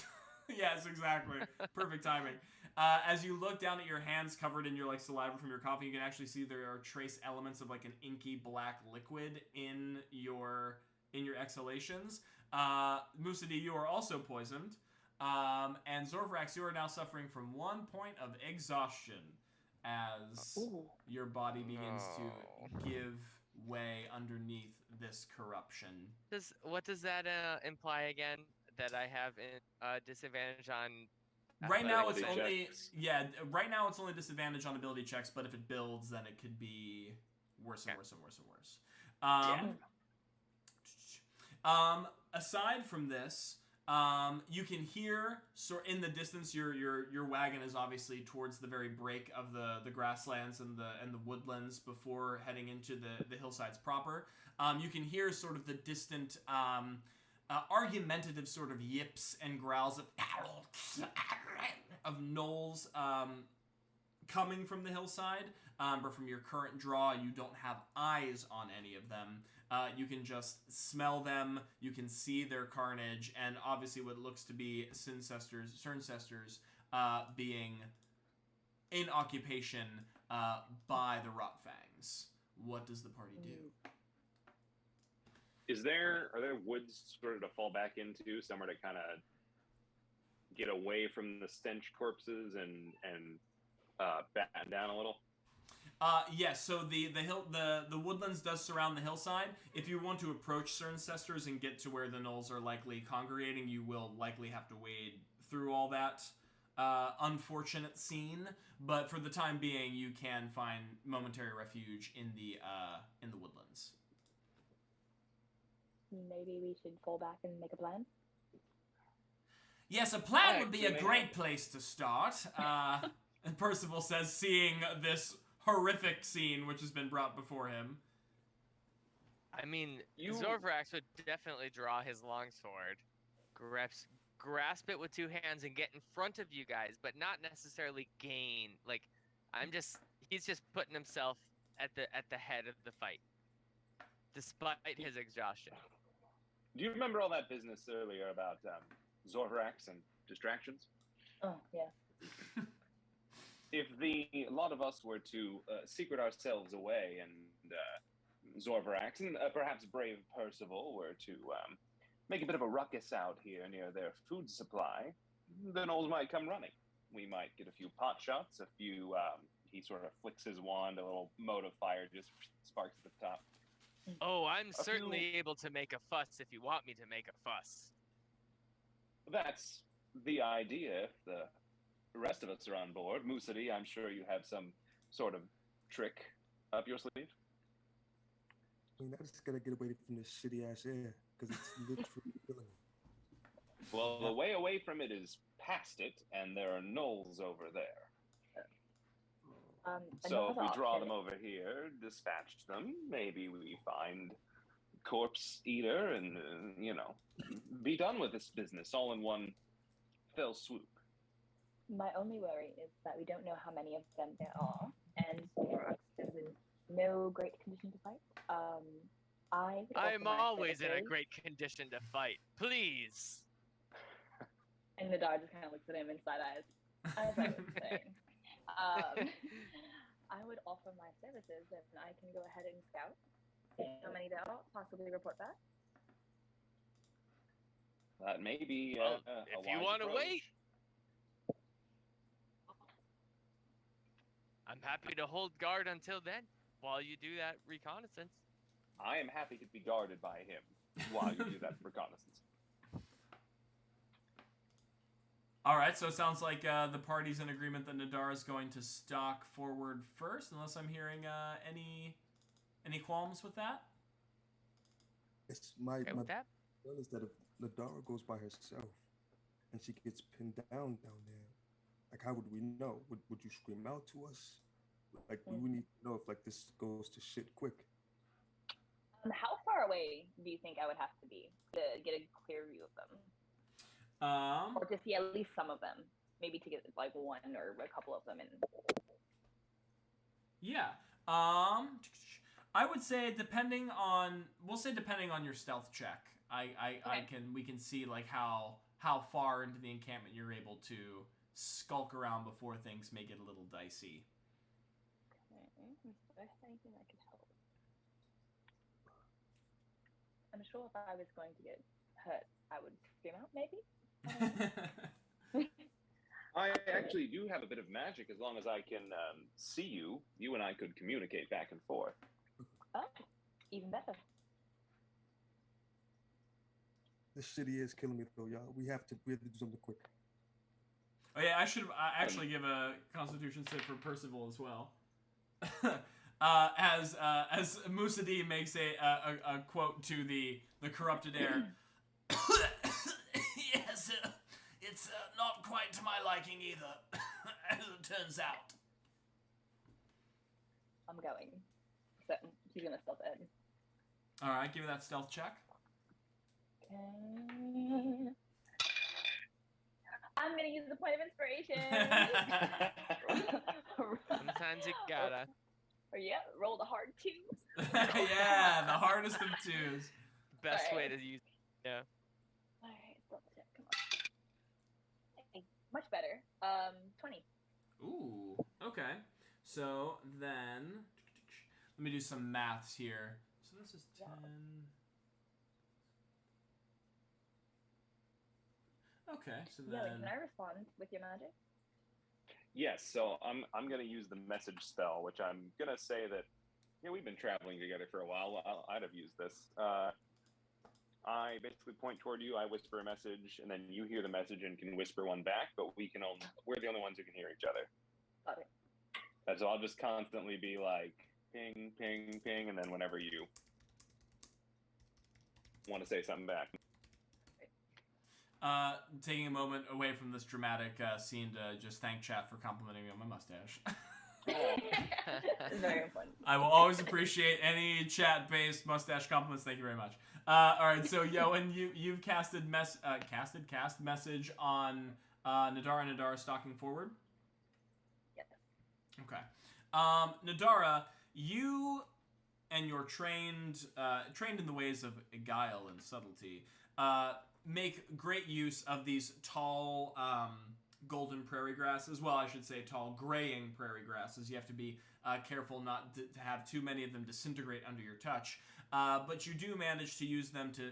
Yes, exactly. Perfect timing. As you look down at your hands covered in your like saliva from your coughing, you can actually see there are trace elements of like an inky black liquid in your exhalations. Musadi, you are also poisoned. And Zorvrax, you are now suffering from 1 point of exhaustion as your body begins to give way underneath this corruption. What does that imply again? That I have disadvantage on. Right now it's Ability only checks. Right now it's only disadvantage on ability checks, but if it builds, then it could be worse and worse and worse and worse. Aside from this, You can hear, in the distance, your wagon is obviously towards the very break of the grasslands and the woodlands before heading into the hillsides proper. You can hear sort of the distant, argumentative sort of yips and growls of gnolls coming from the hillside. But from your current draw, you don't have eyes on any of them. You can just smell them, you can see their carnage, and obviously what looks to be Cerncestors being in occupation by the Rotfangs. What does the party do? Are there woods sort of to fall back into, somewhere to kind of get away from the stench corpses and batten down a little? Yes, so the woodlands does surround the hillside. If you want to approach Cerncestors and get to where the gnolls are likely congregating, you will likely have to wade through all that unfortunate scene. But for the time being, you can find momentary refuge in the woodlands. Maybe we should fall back and make a plan. Yes, a plan would be a great place to start. Percival says, seeing this horrific scene which has been brought before him. I mean, Zorvrax would definitely draw his longsword, grasp it with two hands, and get in front of you guys, but not necessarily gain. Like, he's just putting himself at the head of the fight, despite his exhaustion. Do you remember all that business earlier about Zorvrax and distractions? Oh, yeah. If a lot of us were to secret ourselves away and Zorvrax and perhaps brave Percival were to make a bit of a ruckus out here near their food supply, the gnolls might come running. We might get a few pot shots, he sort of flicks his wand, a little mote of fire just sparks at the top. Oh, I'm certainly able to make a fuss if you want me to make a fuss. That's the idea. If the rest of us are on board, Musadi, I'm sure you have some sort of trick up your sleeve. I mean, I just gotta get away from this shitty ass air because it's literally killing me. Well, the way away from it is past it, and there are gnolls over there. So if we draw them over here, dispatch them, maybe we find corpse eater and, be done with this business all in one fell swoop. My only worry is that we don't know how many of them there are, and Zorvrax is in no great condition to fight. I'm always in a great condition to fight. Please. And Nadar just kind of looks at him in side eyes. As I was saying. I would offer my services and I can go ahead and scout. How many there are, possibly report back. That may be if you want to wait. I'm happy to hold guard until then, while you do that reconnaissance. I am happy to be guarded by him while you do that reconnaissance. All right, so it sounds like the party's in agreement that Nadar is going to stalk forward first, unless I'm hearing any qualms with that. It's my with that? feeling is that if Nadara goes by herself and she gets pinned down there, like how would we know? Would you scream out to us? Like we would need to know if like this goes to shit quick. How far away do you think I would have to be to get a clear view of them? Or to see at least some of them. Maybe to get like one or a couple of them in. Yeah. I would say depending on your stealth check. We can see like how far into the encampment you're able to skulk around before things may get a little dicey. Okay. Is there anything that could help? I'm sure if I was going to get hurt, I would scream out, maybe? I actually do have a bit of magic. As long as I can see you, you and I could communicate back and forth. Oh, even better. This shitty is killing me though, y'all. We have to do something quick. Oh yeah, I should actually give a Constitution save for Percival as well. As Musadi makes a quote to the corrupted air. liking either, as it turns out. I'm going. So he's gonna stealth ahead. All right, give me that stealth check. Okay. I'm gonna use the point of inspiration. Sometimes you gotta. Yeah, roll the hard 2s. Yeah, the hardest of 2s. Best way Alright. to use. Yeah. Alright, stealth check, come on. Hey, much better. 20. Ooh, okay. So then, let me do some maths here. So this is 10. Okay, so Yeah, then. can I respond with your magic? Yes, so I'm gonna use the message spell, which I'm gonna say that we've been traveling together for a while. I'd have used this. I basically point toward you, I whisper a message, and then you hear the message and can whisper one back, but we're the only ones who can hear each other. Got it. And so I'll just constantly be like ping, ping, ping, and then whenever you want to say something back. Taking a moment away from this dramatic scene to just thank chat for complimenting me on my mustache. It's very important. I will always appreciate any chat-based mustache compliments. Thank you very much. All right, so Yoan, you've cast message on Nadara. Nadara stalking forward. Yes. Okay. Nadara, you and your trained in the ways of guile and subtlety, make great use of these tall golden prairie grasses. Well, I should say tall graying prairie grasses. You have to be careful not to have too many of them disintegrate under your touch. But you do manage to use them to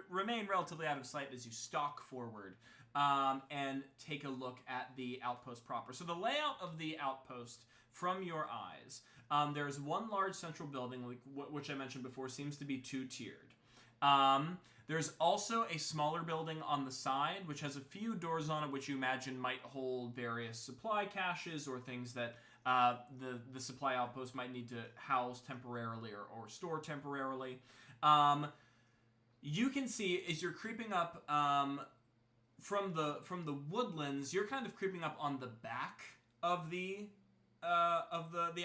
remain relatively out of sight as you stalk forward and take a look at the outpost proper. So the layout of the outpost from your eyes, there's one large central building, which I mentioned before, seems to be two-tiered. There's also a smaller building on the side, which has a few doors on it, which you imagine might hold various supply caches or things that the supply outpost might need to house temporarily or store temporarily. You can see as you're creeping up from the woodlands, you're kind of creeping up on the back of the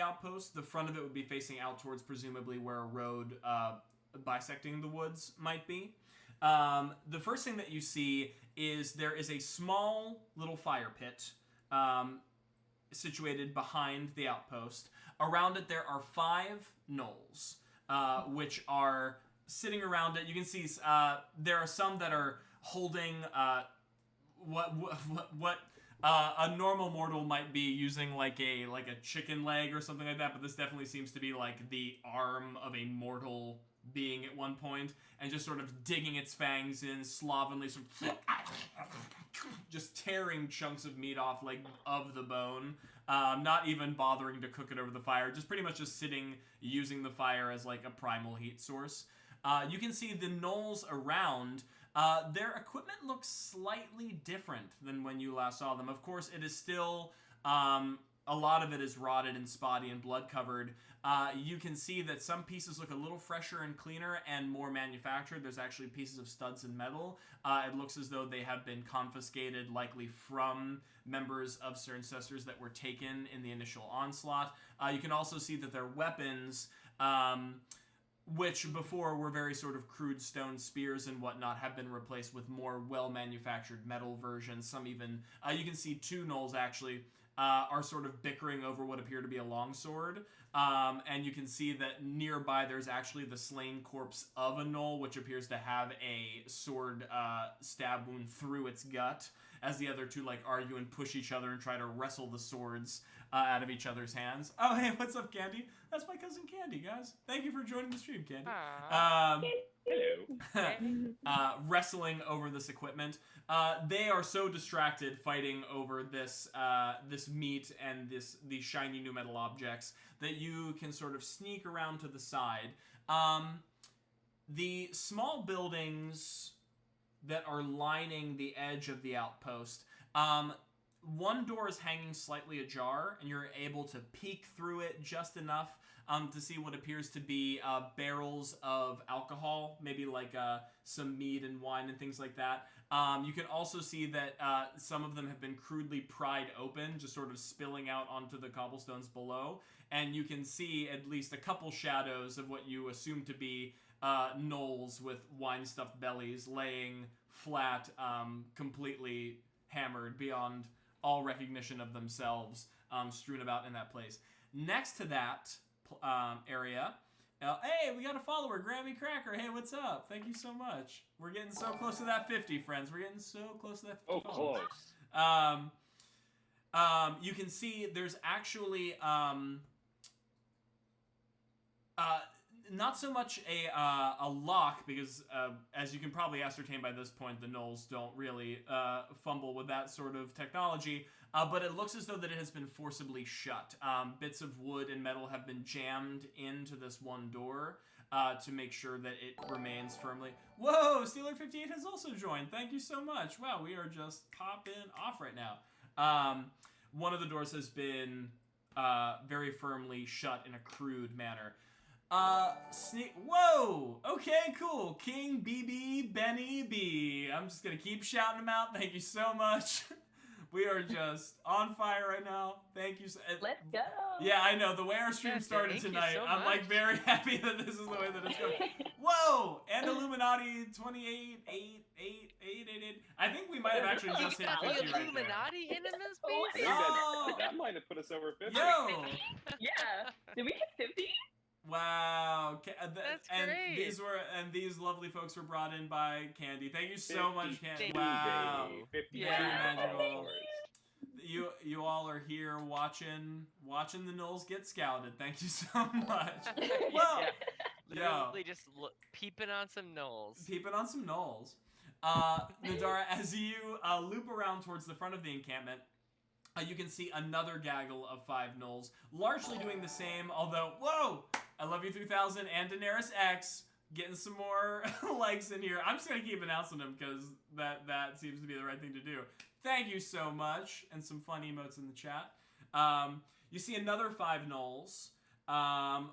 outpost. The front of it would be facing out towards presumably where a road bisecting the woods might be. The first thing that you see is there is a small little fire pit situated behind the outpost. Around it there are 5 gnolls, which are sitting around it. You can see there are some that are holding what a normal mortal might be using like a chicken leg or something like that, but this definitely seems to be like the arm of a mortal being at one point, and just sort of digging its fangs in slovenly, sort of just tearing chunks of meat off like of the bone, not even bothering to cook it over the fire, just pretty much just sitting using the fire as like a primal heat source. You can see the gnolls around. Their equipment looks slightly different than when you last saw them. Of course, it is still a lot of it is rotted and spotty and blood covered. You can see that some pieces look a little fresher and cleaner and more manufactured. There's actually pieces of studs and metal. It looks as though they have been confiscated, likely from members of Cerncestors that were taken in the initial onslaught. You can also see that their weapons, which before were very sort of crude stone spears and whatnot, have been replaced with more well-manufactured metal versions. Some even, you can see 2 gnolls actually are sort of bickering over what appear to be a longsword. And you can see that nearby there's actually the slain corpse of a gnoll, which appears to have a sword stab wound through its gut, as the other 2 like argue and push each other and try to wrestle the swords out of each other's hands. Oh, hey, what's up, Candy? That's my cousin Candy, guys. Thank you for joining the stream, Candy. Hello. Wrestling over this equipment. They are so distracted fighting over this meat and these shiny new metal objects that you can sort of sneak around to the side. The small buildings that are lining the edge of the outpost, one door is hanging slightly ajar, and you're able to peek through it just enough to see what appears to be barrels of alcohol, maybe like some mead and wine and things like that. You can also see that some of them have been crudely pried open, just sort of spilling out onto the cobblestones below. And you can see at least a couple shadows of what you assume to be gnolls with wine-stuffed bellies laying flat, completely hammered beyond all recognition of themselves, strewn about in that place. Next to that area, hey, we got a follower, Grammy Cracker. Hey, what's up? Thank you so much. We're getting so close to that 50, friends. We're getting so close to that 50 followers. Close. You can see there's actually not so much a lock, because as you can probably ascertain by this point, the gnolls don't really fumble with that sort of technology, but it looks as though that it has been forcibly shut. Bits of wood and metal have been jammed into this one door to make sure that it remains firmly... Whoa! Steeler58 has also joined. Thank you so much. Wow, we are just popping off right now. One of the doors has been very firmly shut in a crude manner. Whoa! Okay, cool. King BB Benny B. I'm just gonna keep shouting them out. Thank you so much. We are just on fire right now. Thank you. Let's go. Yeah, I know. The way our stream started thank you tonight, so I'm like much. very happy that this is the way that it's going. Whoa! And Illuminati 288888. I I think we might have actually just hit 50 right there. Illuminati in this Oh, piece? Oh. That might have put us over 50. Yo! Yeah. Did we hit 50? Wow. That's and great. these lovely folks were brought in by Candy. Thank you so much, Candy. 50, Wow. baby. 50 Yeah. Magical. You all are here watching the Knolls get scouted. Thank you so much. Well, Literally just peeping on some gnolls. peeping on some Knolls. Nadara, as you loop around towards the front of the encampment, you can see another gaggle of 5 Knolls, largely doing the same, although, whoa! I love you 3000 and Daenerys X getting some more likes in here. I'm just going to keep announcing them because that seems to be the right thing to do. Thank you so much, and some fun emotes in the chat. You see another 5 Knolls,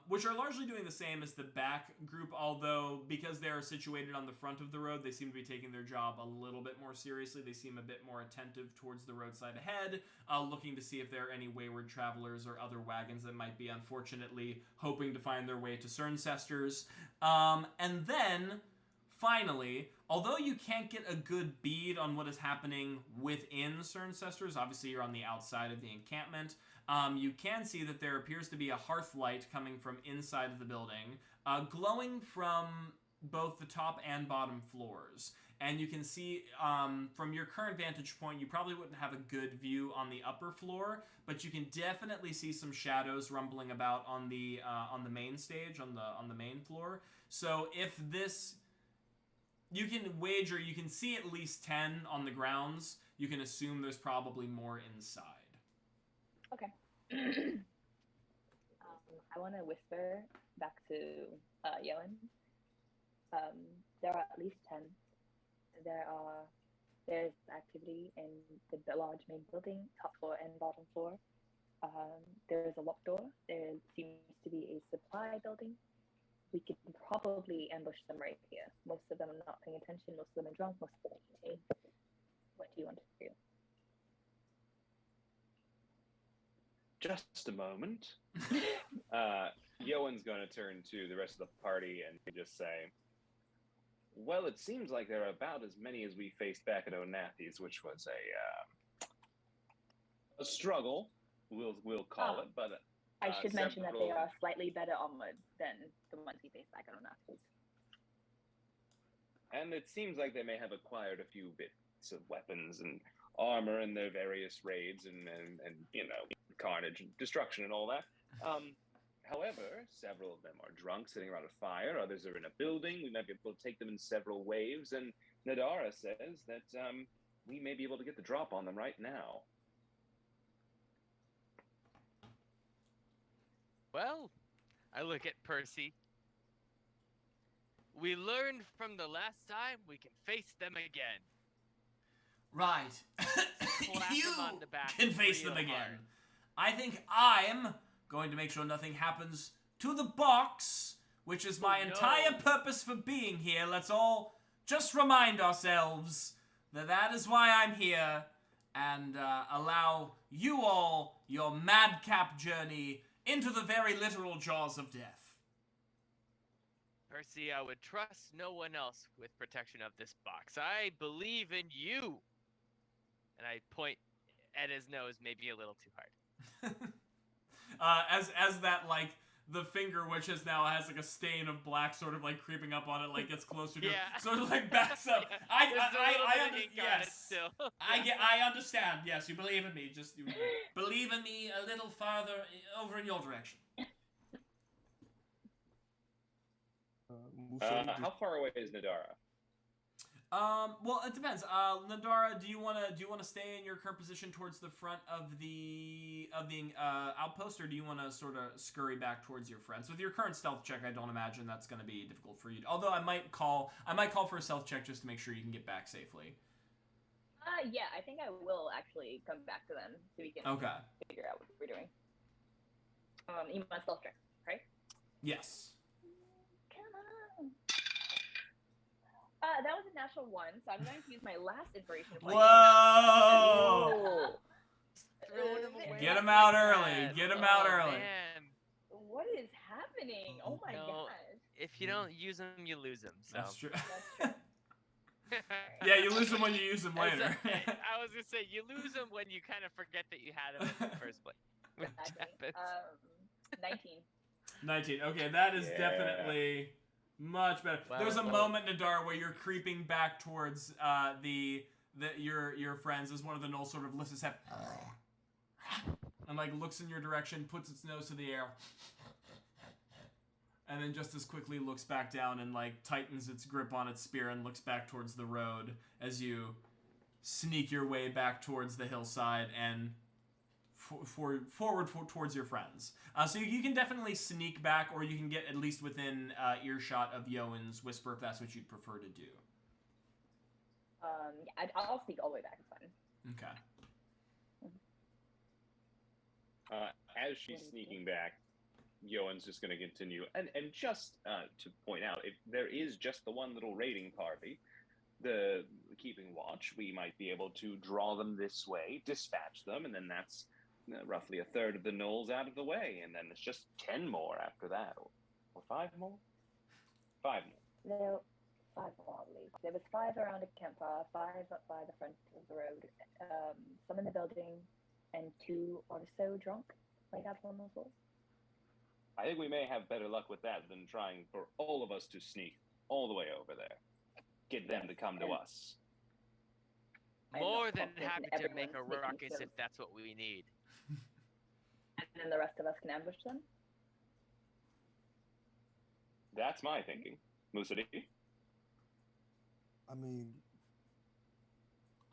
which are largely doing the same as the back group, although because they are situated on the front of the road, they seem to be taking their job a little bit more seriously. They seem a bit more attentive towards the roadside ahead, looking to see if there are any wayward travelers or other wagons that might be unfortunately hoping to find their way to Cerncestors. And then, finally, although you can't get a good bead on what is happening within Cerncestors, obviously you're on the outside of the encampment, you can see that there appears to be a hearth light coming from inside of the building, glowing from both the top and bottom floors. And you can see, from your current vantage point, you probably wouldn't have a good view on the upper floor, but you can definitely see some shadows rumbling about on the main stage, on the main floor. So if this... You can wager, you can see at least 10 on the grounds. You can assume there's probably more inside. Okay. I want to whisper back to Yoan. There are at least 10. There's activity in the large main building, top floor and bottom floor. There is a locked door. There seems to be a supply building. We could probably ambush them right here. Most of them are not paying attention. Most of them are drunk. Most of them are eating. What do you want to do? Just a moment. Yoan's going to turn to the rest of the party and just say, well, it seems like there are about as many as we faced back at Onathi's, which was a struggle, we'll call it, but... I should mention that they are slightly better armored than the ones we faced back on Onathi's. And it seems like they may have acquired a few bits of weapons and armor in their various raids and you know, carnage and destruction and all that. However, several of them are drunk, sitting around a fire. Others are in a building. We might be able to take them in several waves. And Nadara says that we may be able to get the drop on them right now. Well, I look at Percy. We learned from the last time we can face them again. Right. Slap You him on the back can face real them again. hard. I think I'm going to make sure nothing happens to the box, which is my entire purpose for being here. Let's all just remind ourselves that that is why I'm here, and allow you all your madcap journey into the very literal jaws of death. Percy, I would trust no one else with protection of this box. I believe in you. And I point at his nose, maybe a little too hard. As that, like, the finger, which has like a stain of black sort of like creeping up on it, like gets closer to it, sort of like backs up. I understand. Yes, you believe in me. Just you believe in me a little farther over in your direction. How far away is Nadara? Well, it depends. Nadara, do you wanna stay in your current position towards the front of the outpost, or do you want to sort of scurry back towards your friends? With your current stealth check, I don't imagine that's going to be difficult for you. Although I might call for a stealth check just to make sure you can get back safely. Yeah, I think I will actually come back to them so we can figure out what we're doing. You want stealth check, right? Yes. Come on. That was a natural 1, so I'm going to use my last inspiration point. Whoa! Get him out early. Get him out early. Man. What is happening? Oh my gosh. If you don't use them, you lose them. So. That's true. That's true. Yeah, you lose them when you use them later. I was gonna say you lose them when you kind of forget that you had them in the first place. Which Exactly. happens. 19. 19. Okay, that is definitely much better. There's a moment, Nadar, where you're creeping back towards your friends as one of the gnolls sort of lifts his head and like looks in your direction, puts its nose to the air, and then just as quickly looks back down and like tightens its grip on its spear and looks back towards the road as you sneak your way back towards the hillside and forward towards your friends. So you can definitely sneak back, or you can get at least within earshot of Yoan's whisper if that's what you'd prefer to do. Yeah, I'll sneak all the way back. It's fine. Okay. As she's sneaking back, Yoan's just going to continue. And just to point out, if there is just the one little raiding party, the keeping watch, we might be able to draw them this way, dispatch them, and then that's roughly a third of the gnolls out of the way, and then it's just 10 more after that, or 5 more? 5 more. No, 5 more, I believe. There was 5 around a campfire, 5 up by the front of the road, some in the building, and 2 or so drunk, laid out on the floor. I think we may have better luck with that than trying for all of us to sneak all the way over there. Get them to come to us. More than happy to make a ruckus if that's what we need. And then the rest of us can ambush them? That's my thinking. Musadi? I mean,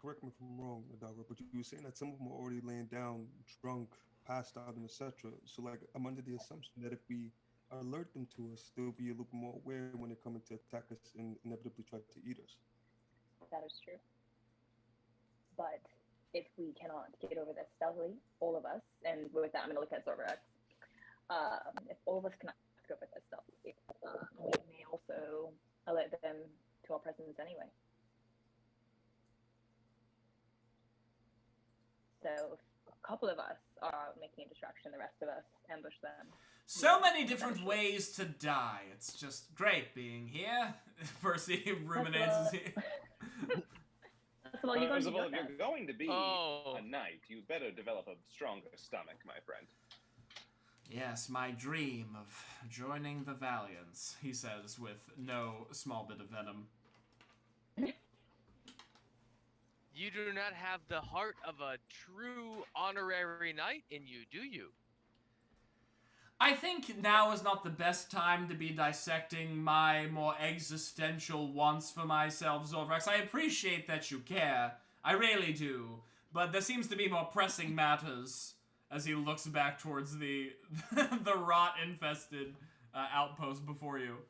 correct me if I'm wrong, Nadara, but you were saying that some of them are already laying down, drunk, passed out, and etc. So, like, I'm under the assumption that if we alert them to us, they'll be a little more aware when they're coming to attack us and inevitably try to eat us. That is true. But if we cannot get over this stealthily, all of us, and with that I'm going to look at Zorvax, if all of us cannot get over this stealthily, we may also alert them to our presence anyway. So if a couple of us are making a distraction, the rest of us ambush them. So many different ways to die. It's just great being here. Percy ruminates as he... Well, if you're going to be a knight, you better develop a stronger stomach, my friend. Yes, my dream of joining the Valiants, he says with no small bit of venom. You do not have the heart of a true honorary knight in you, do you? I think now is not the best time to be dissecting my more existential wants for myself, Zorvax. I appreciate that you care. I really do. But there seems to be more pressing matters as he looks back towards the the rot-infested outpost before you.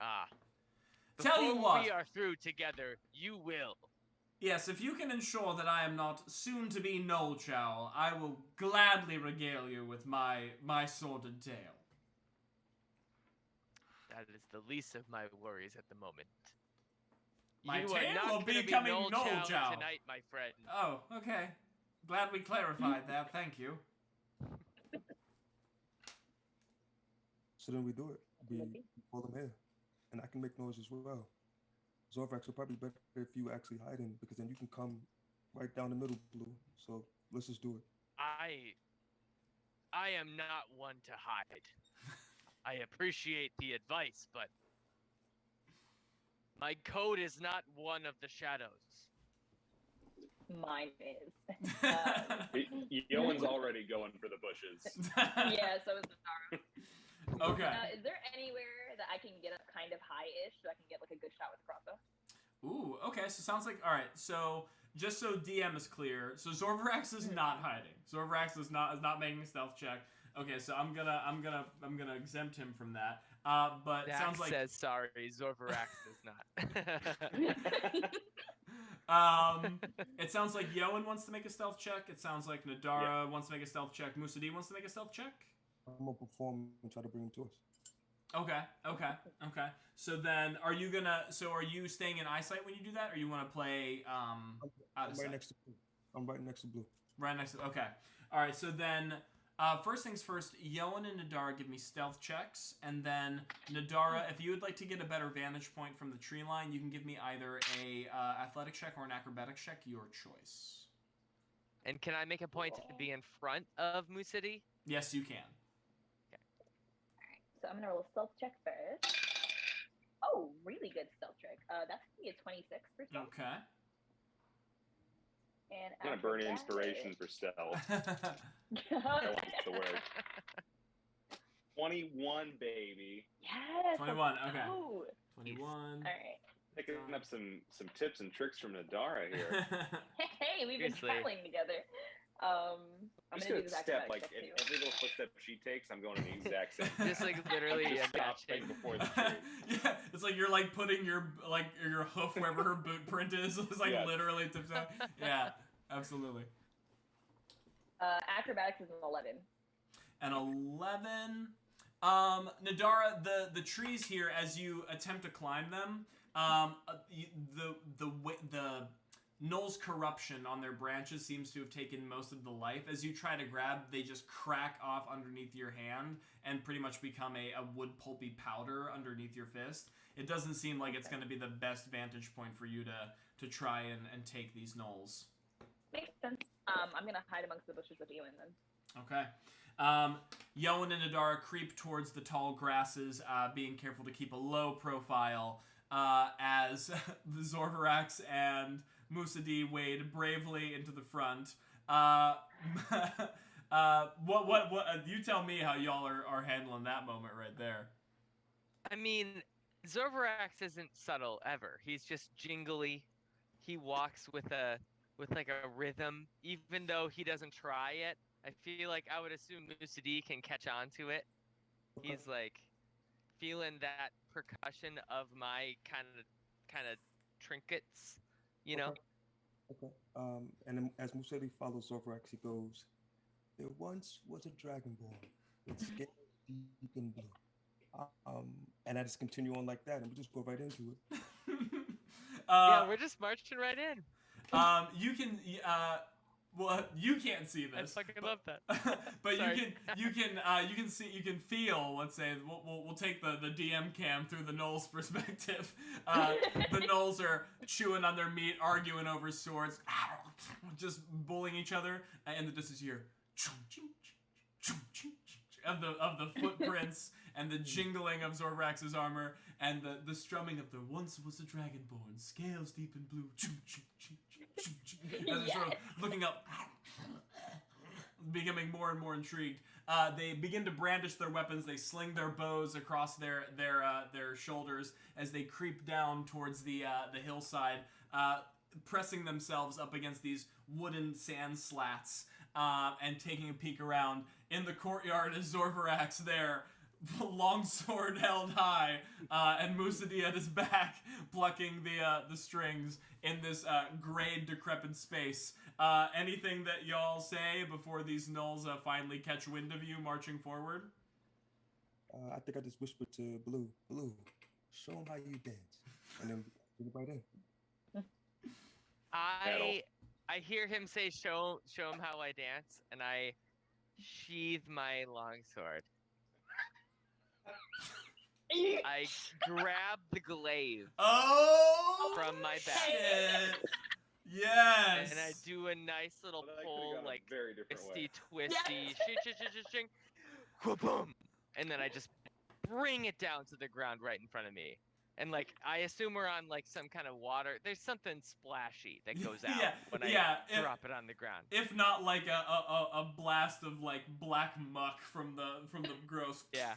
Ah. Tell you what. Before we are through together, you will. Yes, if you can ensure that I am not soon to be Noel Chow, I will gladly regale you with my sordid tale. That is the least of my worries at the moment. My you tale are not will gonna becoming be Noel Noel Chow tonight, my friend. Oh, okay. Glad we clarified that. Thank you. So then we do it. We call them here. And I can make noise as well. Zorvax will probably be better if you actually hide in, because then you can come right down the middle, Blue. So let's just do it. I am not one to hide. I appreciate the advice, but my code is not one of the shadows. Mine is. Yoan's already going for the bushes. Yeah, so is Nara. Okay. Is there anywhere that I can get up kind of high-ish so I can get like a good shot with the crossbow? Ooh, okay, so sounds like, alright, so just so DM is clear, so Zorvarax is not hiding. Zorvarax is not making a stealth check. Okay, so I'm gonna exempt him from that. But Dax sounds like says sorry, Zorvarax does not. it sounds like Yoan wants to make a stealth check. It sounds like Nadara wants to make a stealth check. Musadi wants to make a stealth check. I'm gonna perform and try to bring him to us. Okay. So then, are you staying in eyesight when you do that, or you want to play out I'm of right sight? next to Blue. I'm right next to Blue. Right next to. Okay. All right. So then, first things first. Yoan and Nadara give me stealth checks, and then Nadara, if you would like to get a better vantage point from the tree line, you can give me either a athletic check or an acrobatics check, your choice. And can I make a point to be in front of Musidi? Yes, you can. So I'm gonna roll a stealth check first. Oh, really good stealth check. That's gonna be a 26 for stealth. Okay. And I'm gonna burn inspiration for stealth. That wants to work. 21, baby. Yes. 21. Okay. Oh. 21. All right. Picking up some tips and tricks from Nadara here. Hey, we've been Seriously. traveling together. I'm just gonna gonna do this step acrobatic like check in too. every little footstep she takes, I'm going in the exact same. Just like literally Just stop matching. right before the tree. Yeah, it's like you're like putting your hoof wherever her boot print is. It's like Yes. literally tiptoe. Yeah, absolutely. Acrobatics is an 11. An 11. Nadara, the trees here, as you attempt to climb them, the Knoll's corruption on their branches seems to have taken most of the life. As you try to grab, they just crack off underneath your hand and pretty much become a wood pulpy powder underneath your fist. It doesn't seem like it's going to be the best vantage point for you to try and take these Knolls. Makes sense. I'm gonna hide amongst the bushes with Ewan then. Okay. Yoan and Nadara creep towards the tall grasses, being careful to keep a low profile, as the Zorvarax and Musadi wade bravely into the front. What? You tell me how y'all are handling that moment right there. I mean, Zorvarax isn't subtle ever. He's just jingly. He walks with like a rhythm, even though he doesn't try it. I feel like I would assume Musadi can catch on to it. He's like feeling that percussion of my kind of trinkets, you know. Okay. And then as Musadi follows Zorvarax, he goes, "There once was a dragonborn with scales deep in blue." And I just continue on like that, and we just go right into it. Yeah, we're just marching right in. You can. Well, you can't see this. I fucking love that. But Sorry. you can feel. Let's say we'll take the DM cam through the Knolls perspective. The Knolls are chewing on their meat, arguing over swords, just bullying each other, and the distance here of the footprints and the jingling of Zorvarax's armor and the strumming of the once was a dragonborn, scales deep in blue. As they're sort of looking up, becoming more and more intrigued. They begin to brandish their weapons. They sling their bows across their shoulders as they creep down towards the hillside, pressing themselves up against these wooden sand slats, and taking a peek around. In the courtyard is Zorvarax there, longsword held high, and Musaddi at his back, plucking the strings in this grayed, decrepit space. Anything that y'all say before these gnolls finally catch wind of you marching forward? I think I just whispered to Blue, show him how you dance, and then get it right in. I hear him say, show him how I dance, and I sheathe my longsword. I grab the glaive from my back. Shit. Yes. And I do a nice little pull, like very different way. twisty, shing, boom, and then I just bring it down to the ground right in front of me. And like, I assume we're on like some kind of water. There's something splashy that goes out when I drop it on the ground. If not like a blast of like black muck from the gross. Yeah.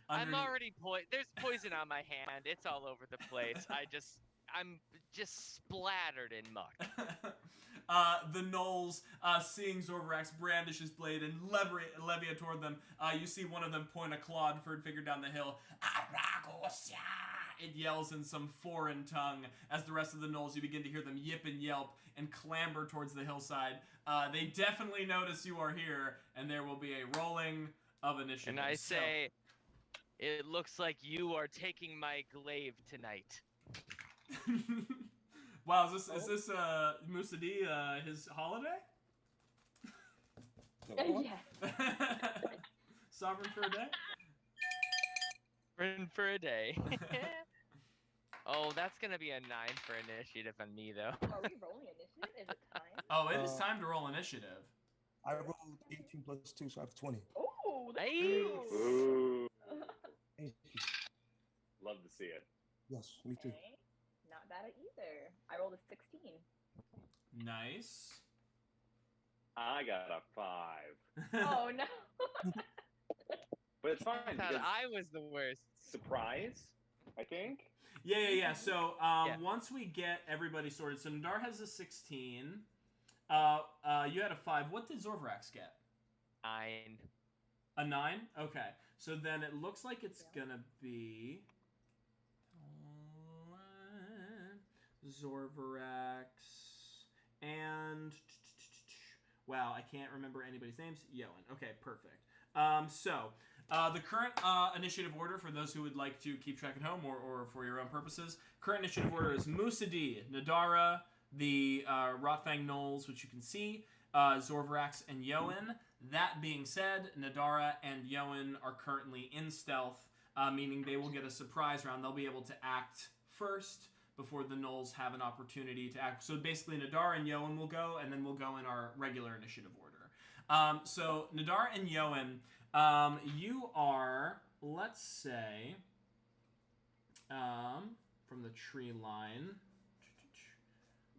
Underneath. I'm already there's poison on my hand. It's all over the place. I'm just splattered in muck. The gnolls, seeing Zorvarax brandish his blade and levia toward them, you see one of them point a clawed furred figure down the hill. It yells in some foreign tongue. As the rest of the gnolls, you begin to hear them yip and yelp and clamber towards the hillside. They definitely notice you are here, and there will be a rolling of initiative. And I say, it looks like you are taking my glaive tonight. Wow, is this Musaddi his holiday? Yes. Sovereign for a day? Sovereign for a day. Oh, that's gonna be a 9 for initiative on me though. Are we rolling initiative? Is it time? Oh, it is time to roll initiative. I rolled 18 plus 2, so I have 20. Oh, that's Nice. cool. Ooh, Thank you. love to see it. Yes, me too. Okay. Not bad either. I rolled a 16. Nice. I got a 5, Oh no. but it's fine I thought because I was the worst. surprise, I think. Yeah. So Yeah. once we get everybody sorted, so Nadar has a 16. You had a 5. What did Zorvarax get? 9. A 9? Okay. So then it looks like it's gonna be Zorvarax and wow, I can't remember anybody's names. Yoan. Okay, perfect. So the current initiative order, for those who would like to keep track at home or for your own purposes, current initiative order is Musaddi, Nadara, the Rotfang Gnolls, which you can see, Zorvarax, and Yoan. That being said, Nadara and Yoan are currently in stealth, meaning they will get a surprise round. They'll be able to act first before the Gnolls have an opportunity to act. So basically, Nadar and Yoan will go, and then we'll go in our regular initiative order. So Nadar and Yoan, you are, let's say, from the tree line,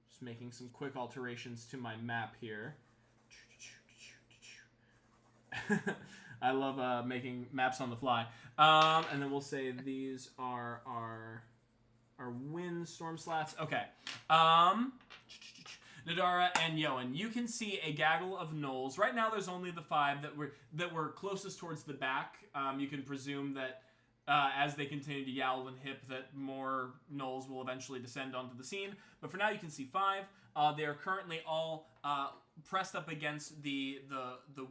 just making some quick alterations to my map here. I love making maps on the fly. And then we'll say these are our windstorm slats. Okay. Nadara and Yoan, you can see a gaggle of gnolls. Right now, there's only the 5 that were closest towards the back. You can presume that as they continue to yowl and hip, that more gnolls will eventually descend onto the scene. But for now, you can see 5. They are currently all pressed up against the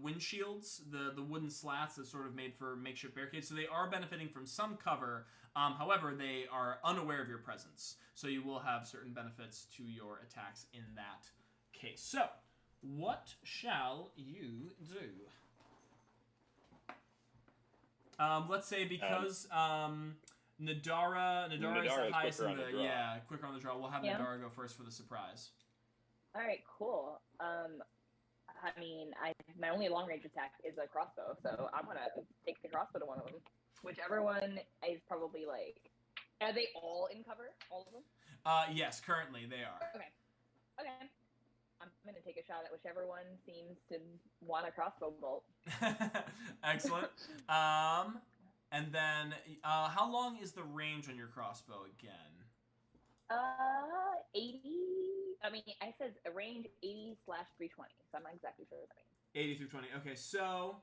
windshields, the wooden slats that sort of made for makeshift barricades. So they are benefiting from some cover. However, they are unaware of your presence. So you will have certain benefits to your attacks in that case. So, what shall you do? Let's say because Nadara is the highest in the quicker on the draw. We'll have Nadara go first for the surprise. All right, cool. I mean, my only long range attack is a crossbow, so I'm gonna take the crossbow to one of them. Whichever one is probably like, are they all in cover? All of them? Yes, currently they are. Okay. I'm gonna take a shot at whichever one seems to want a crossbow bolt. Excellent. And then, how long is the range on your crossbow again? 80. I mean, I said a range 80/320, so I'm not exactly sure what that means. 80 through 20. Okay, so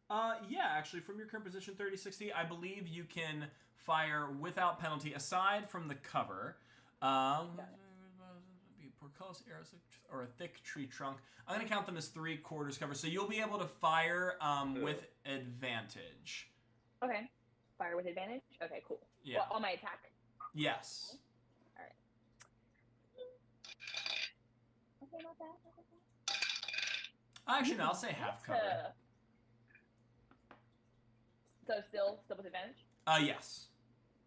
Yeah, actually, from your current position, 30, 60, I believe you can fire without penalty, aside from the cover. Portcullis arrows or a thick tree trunk. I'm going to count them as 3/4 cover, so you'll be able to fire with advantage. Okay. Fire with advantage? Okay, cool. Yeah. Well, on my attack? Yes. Alright. Okay, not bad. Actually, no, I'll say half cover. So still with advantage? Yes.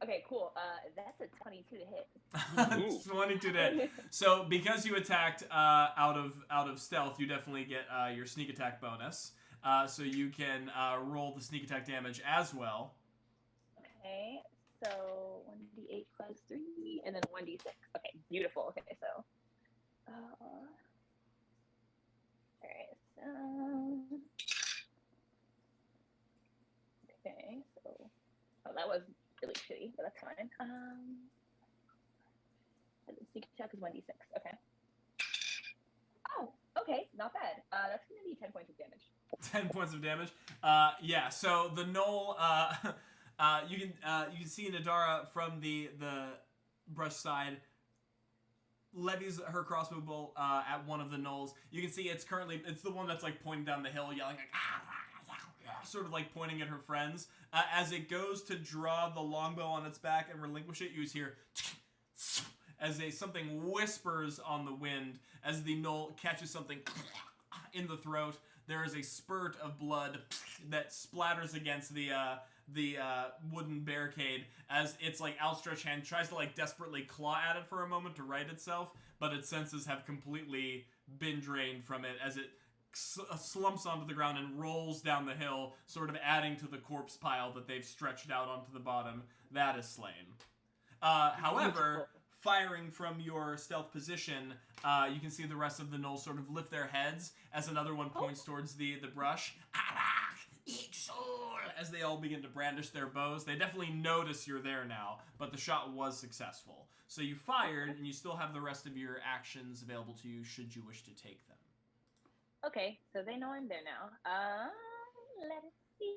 Okay, cool. That's a 22 to hit. 22 to hit. So because you attacked out of stealth, you definitely get your sneak attack bonus. So you can roll the sneak attack damage as well. Okay, so 1d8 plus 3, and then 1d6. Okay, beautiful. Okay, so... Alright, so... Okay, so... Oh, that was really shitty, but that's fine. And the sneak attack is 1d6. Okay. Oh, okay, not bad. That's gonna be 10 points of damage. 10 points of damage. Yeah. So the knoll. You can see Nadara from the brush side levies her crossbow bolt at one of the knolls. You can see it's the one that's like pointing down the hill, yelling like sort of like pointing at her friends. As it goes to draw the longbow on its back and relinquish it, you hear as something whispers on the wind as the knoll catches something in the throat. There is a spurt of blood that splatters against the wooden barricade as its like outstretched hand tries to like desperately claw at it for a moment to right itself, but its senses have completely been drained from it as it slumps onto the ground and rolls down the hill, sort of adding to the corpse pile that they've stretched out onto the bottom. That is slain. However, firing from your stealth position, you can see the rest of the knoll sort of lift their heads as another one points towards the brush. As they all begin to brandish their bows. They definitely notice you're there now, but the shot was successful. So you fired, and you still have the rest of your actions available to you should you wish to take them. Okay, so they know I'm there now. Let us see.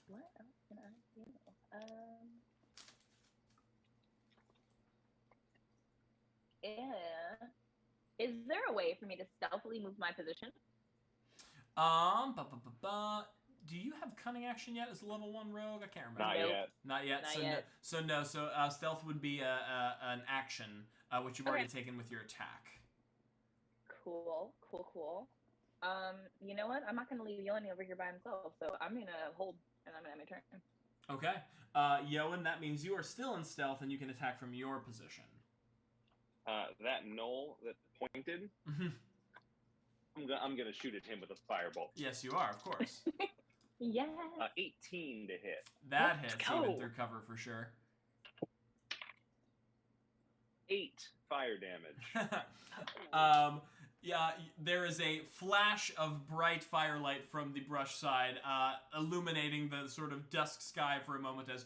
What else can I do? Yeah. Is there a way for me to stealthily move my position? Do you have cunning action yet as a level 1 rogue? I can't remember. Not yet. Not yet. Not So stealth would be an action, which you've already taken with your attack. Cool. You know what? I'm not gonna leave Yoan over here by himself, so I'm gonna hold and I'm gonna have my turn. Okay. Yoan, that means you are still in stealth and you can attack from your position. That knoll that pointed, I'm gonna shoot at him with a firebolt. Yes, you are, of course. Yeah. 18 to hit. That hits go. even through cover for sure. 8 fire damage. Yeah, there is a flash of bright firelight from the brush side, illuminating the sort of dusk sky for a moment as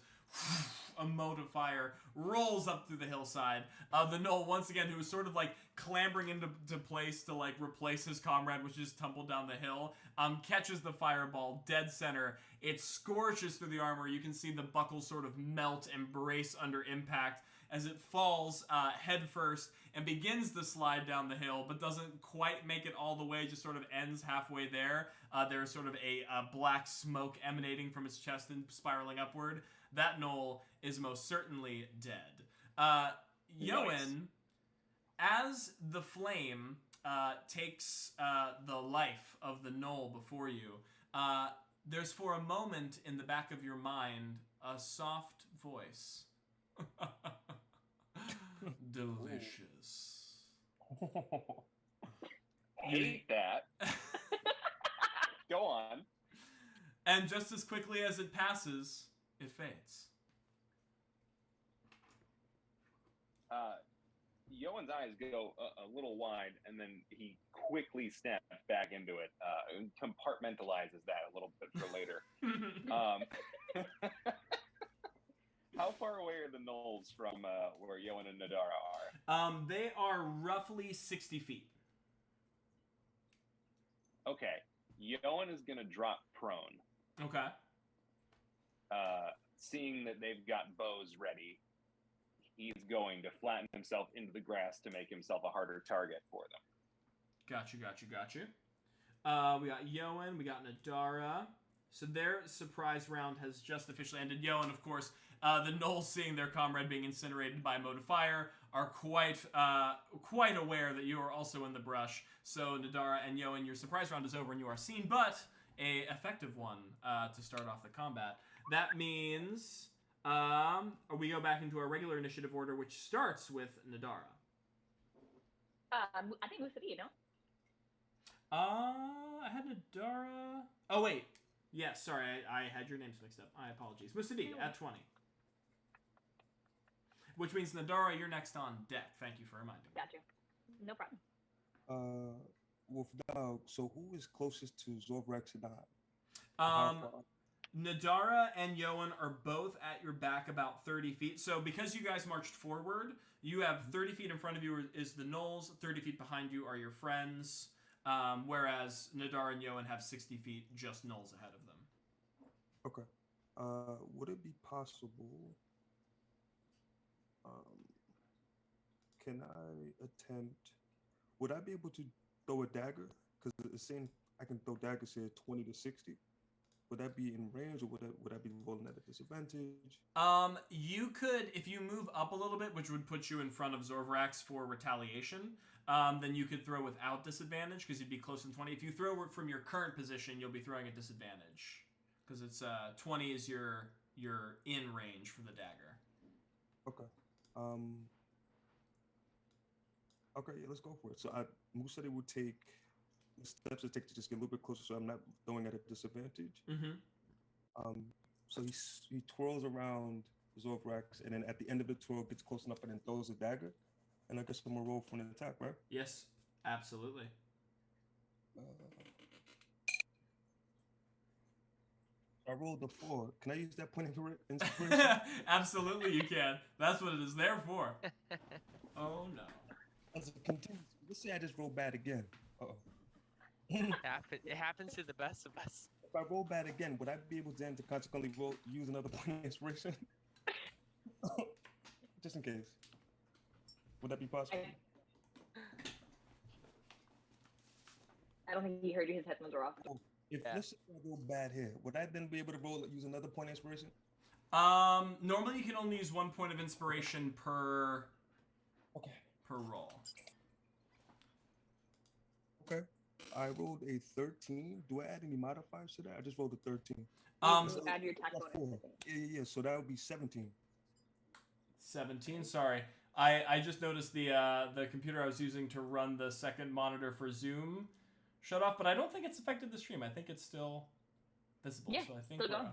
a mote of fire rolls up through the hillside. The knoll, once again, who is sort of like clambering into place to like replace his comrade, which just tumbled down the hill, catches the fireball dead center. It scorches through the armor. You can see the buckles sort of melt and brace under impact as it falls head first and begins the slide down the hill, but doesn't quite make it all the way, just sort of ends halfway there. There's sort of a black smoke emanating from its chest and spiraling upward. That knoll is most certainly dead. Yoan, as the flame takes the life of the knoll before you, there's for a moment in the back of your mind a soft voice. Delicious. Hate that. Go on. And just as quickly as it passes, it fades. Yoan's eyes go a little wide, and then he quickly snaps back into it, and compartmentalizes that a little bit for later. How far away are the knolls from where Yoan and Nadara are? They are roughly 60 feet. Okay. Yoan is going to drop prone. Okay. Seeing that they've got bows ready, he's going to flatten himself into the grass to make himself a harder target for them. Got you. We got Yoan, we got Nadara. So their surprise round has just officially ended. Yoan, of course, the gnolls, seeing their comrade being incinerated by a mode of fire, are quite aware that you are also in the brush. So Nadara and Yoan, your surprise round is over and you are seen, but a effective one to start off the combat. That means we go back into our regular initiative order, which starts with Nadara. I think Musadi, no? I had Nadara. Oh wait, yes. Sorry, I had your names mixed up. My apologies. Musadi at 20. Which means Nadara, you're next on deck. Thank you for reminding me. Got you. No problem. Wolf Dog. So who is closest to Zorvrex and I? Nadara and Yoan are both at your back about 30 feet. So because you guys marched forward, you have 30 feet in front of you is the gnolls, 30 feet behind you are your friends, whereas Nadara and Yoan have 60 feet, just gnolls ahead of them. Okay. Would it be possible... can I attempt... Would I be able to throw a dagger? Because it's saying I can throw daggers here 20 to 60. Would that be in range, or would I be rolling at a disadvantage? You could, if you move up a little bit, which would put you in front of Zorvrax for retaliation, then you could throw without disadvantage, because you'd be close in 20. If you throw from your current position, you'll be throwing at disadvantage, because it's 20 is your in range for the dagger. Okay. Okay, yeah, let's go for it. So Musadi will take the steps to take to just get a little bit closer, so I'm not throwing at a disadvantage. Mm-hmm. So he twirls around Zorvrax, and then at the end of the twirl, gets close enough and then throws a dagger. And I guess I'm gonna roll for an attack, right? Yes, absolutely. I rolled a 4. Can I use that point of inspiration? Absolutely, you can. That's what it is there for. Oh no. As a contingency, let's say I just roll bad again. Uh-oh. It happens to the best of us. If I roll bad again, would I be able then to consequently use another point of inspiration? Just in case. Would that be possible? I don't think he heard you. His headphones are off. If let's say I roll bad here, would I then be able to use another point of inspiration? Normally you can only use 1 point of inspiration per roll. Okay. I rolled a 13. Do I add any modifiers to that? I just rolled a 13. Add your attack bonus. Yeah, so that would be 17. 17. Sorry, I just noticed the computer I was using to run the second monitor for Zoom shut off, but I don't think it's affected the stream. I think it's still visible. Yeah, so I think still we're going.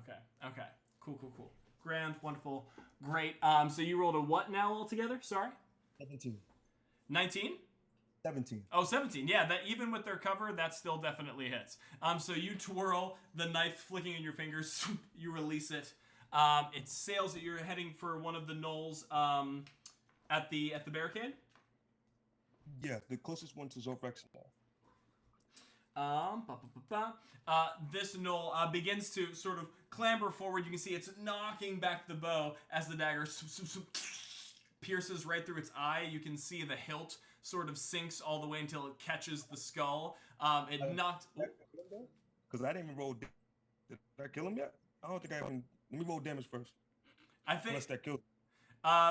okay. Cool. Grand, wonderful, great. So you rolled a what now altogether? Sorry. 17. 19. 17. Oh, 17. Yeah, that even with their cover, that still definitely hits. So you twirl, the knife flicking in your fingers, you release it. It sails that you're heading for one of the gnolls at the barricade. Yeah, the closest one to Zorvrex now. This gnoll begins to sort of clamber forward. You can see it's knocking back the bow as the dagger pierces right through its eye. You can see the hilt sort of sinks all the way until it catches the skull. It knocked... Because I didn't even roll... Did I kill him yet? I don't think I even... Let me roll damage first. I think... Unless that killed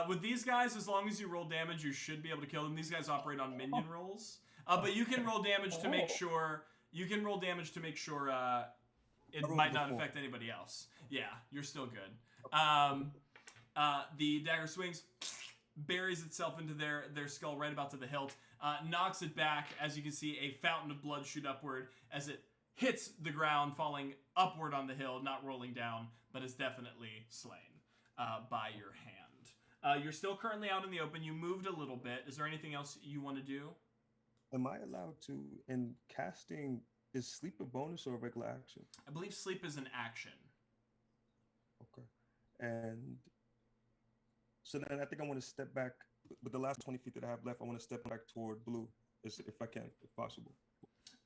with these guys, as long as you roll damage, you should be able to kill them. These guys operate on minion rolls. But you can roll damage to make sure... You can roll damage to make sure it might not affect anybody else. Yeah, you're still good. The dagger swings, buries itself into their skull right about to the hilt, knocks it back. As you can see, a fountain of blood shoot upward as it hits the ground, falling upward on the hill, not rolling down, but is definitely slain by your hand. You're still currently out in the open. You moved a little bit. Is there anything else you want to do? Am I allowed to, in casting, is sleep a bonus or a regular action? I believe sleep is an action. Okay. And so then I think I want to step back, with the last 20 feet that I have left, I want to step back toward blue, if I can, if possible.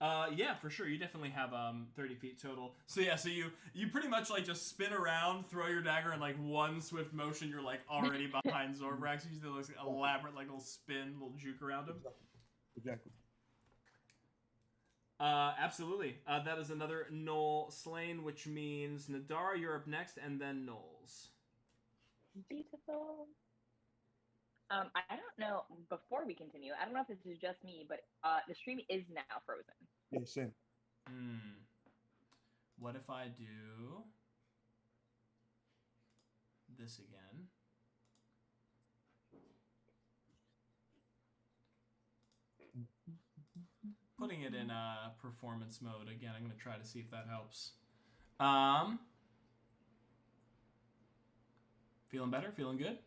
Yeah, for sure. You definitely have 30 feet total. So yeah, so you pretty much like just spin around, throw your dagger in like one swift motion. You're like already behind Zorbrax. You do this elaborate like little spin, little juke around him. Exactly. Absolutely. That is another Knoll slain, which means Nadara, you're up next, and then Knowles. Beautiful. I don't know. Before we continue, I don't know if this is just me, but the stream is now frozen. Yeah, same. What if I do this again? Putting it in performance mode again. I'm gonna try to see if that helps. Feeling better? Feeling good?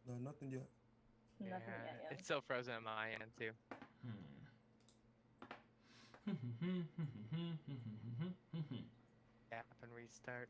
No, nothing yet. Nothing yet, yeah. It's still frozen on my end too. Hmm. App and restart.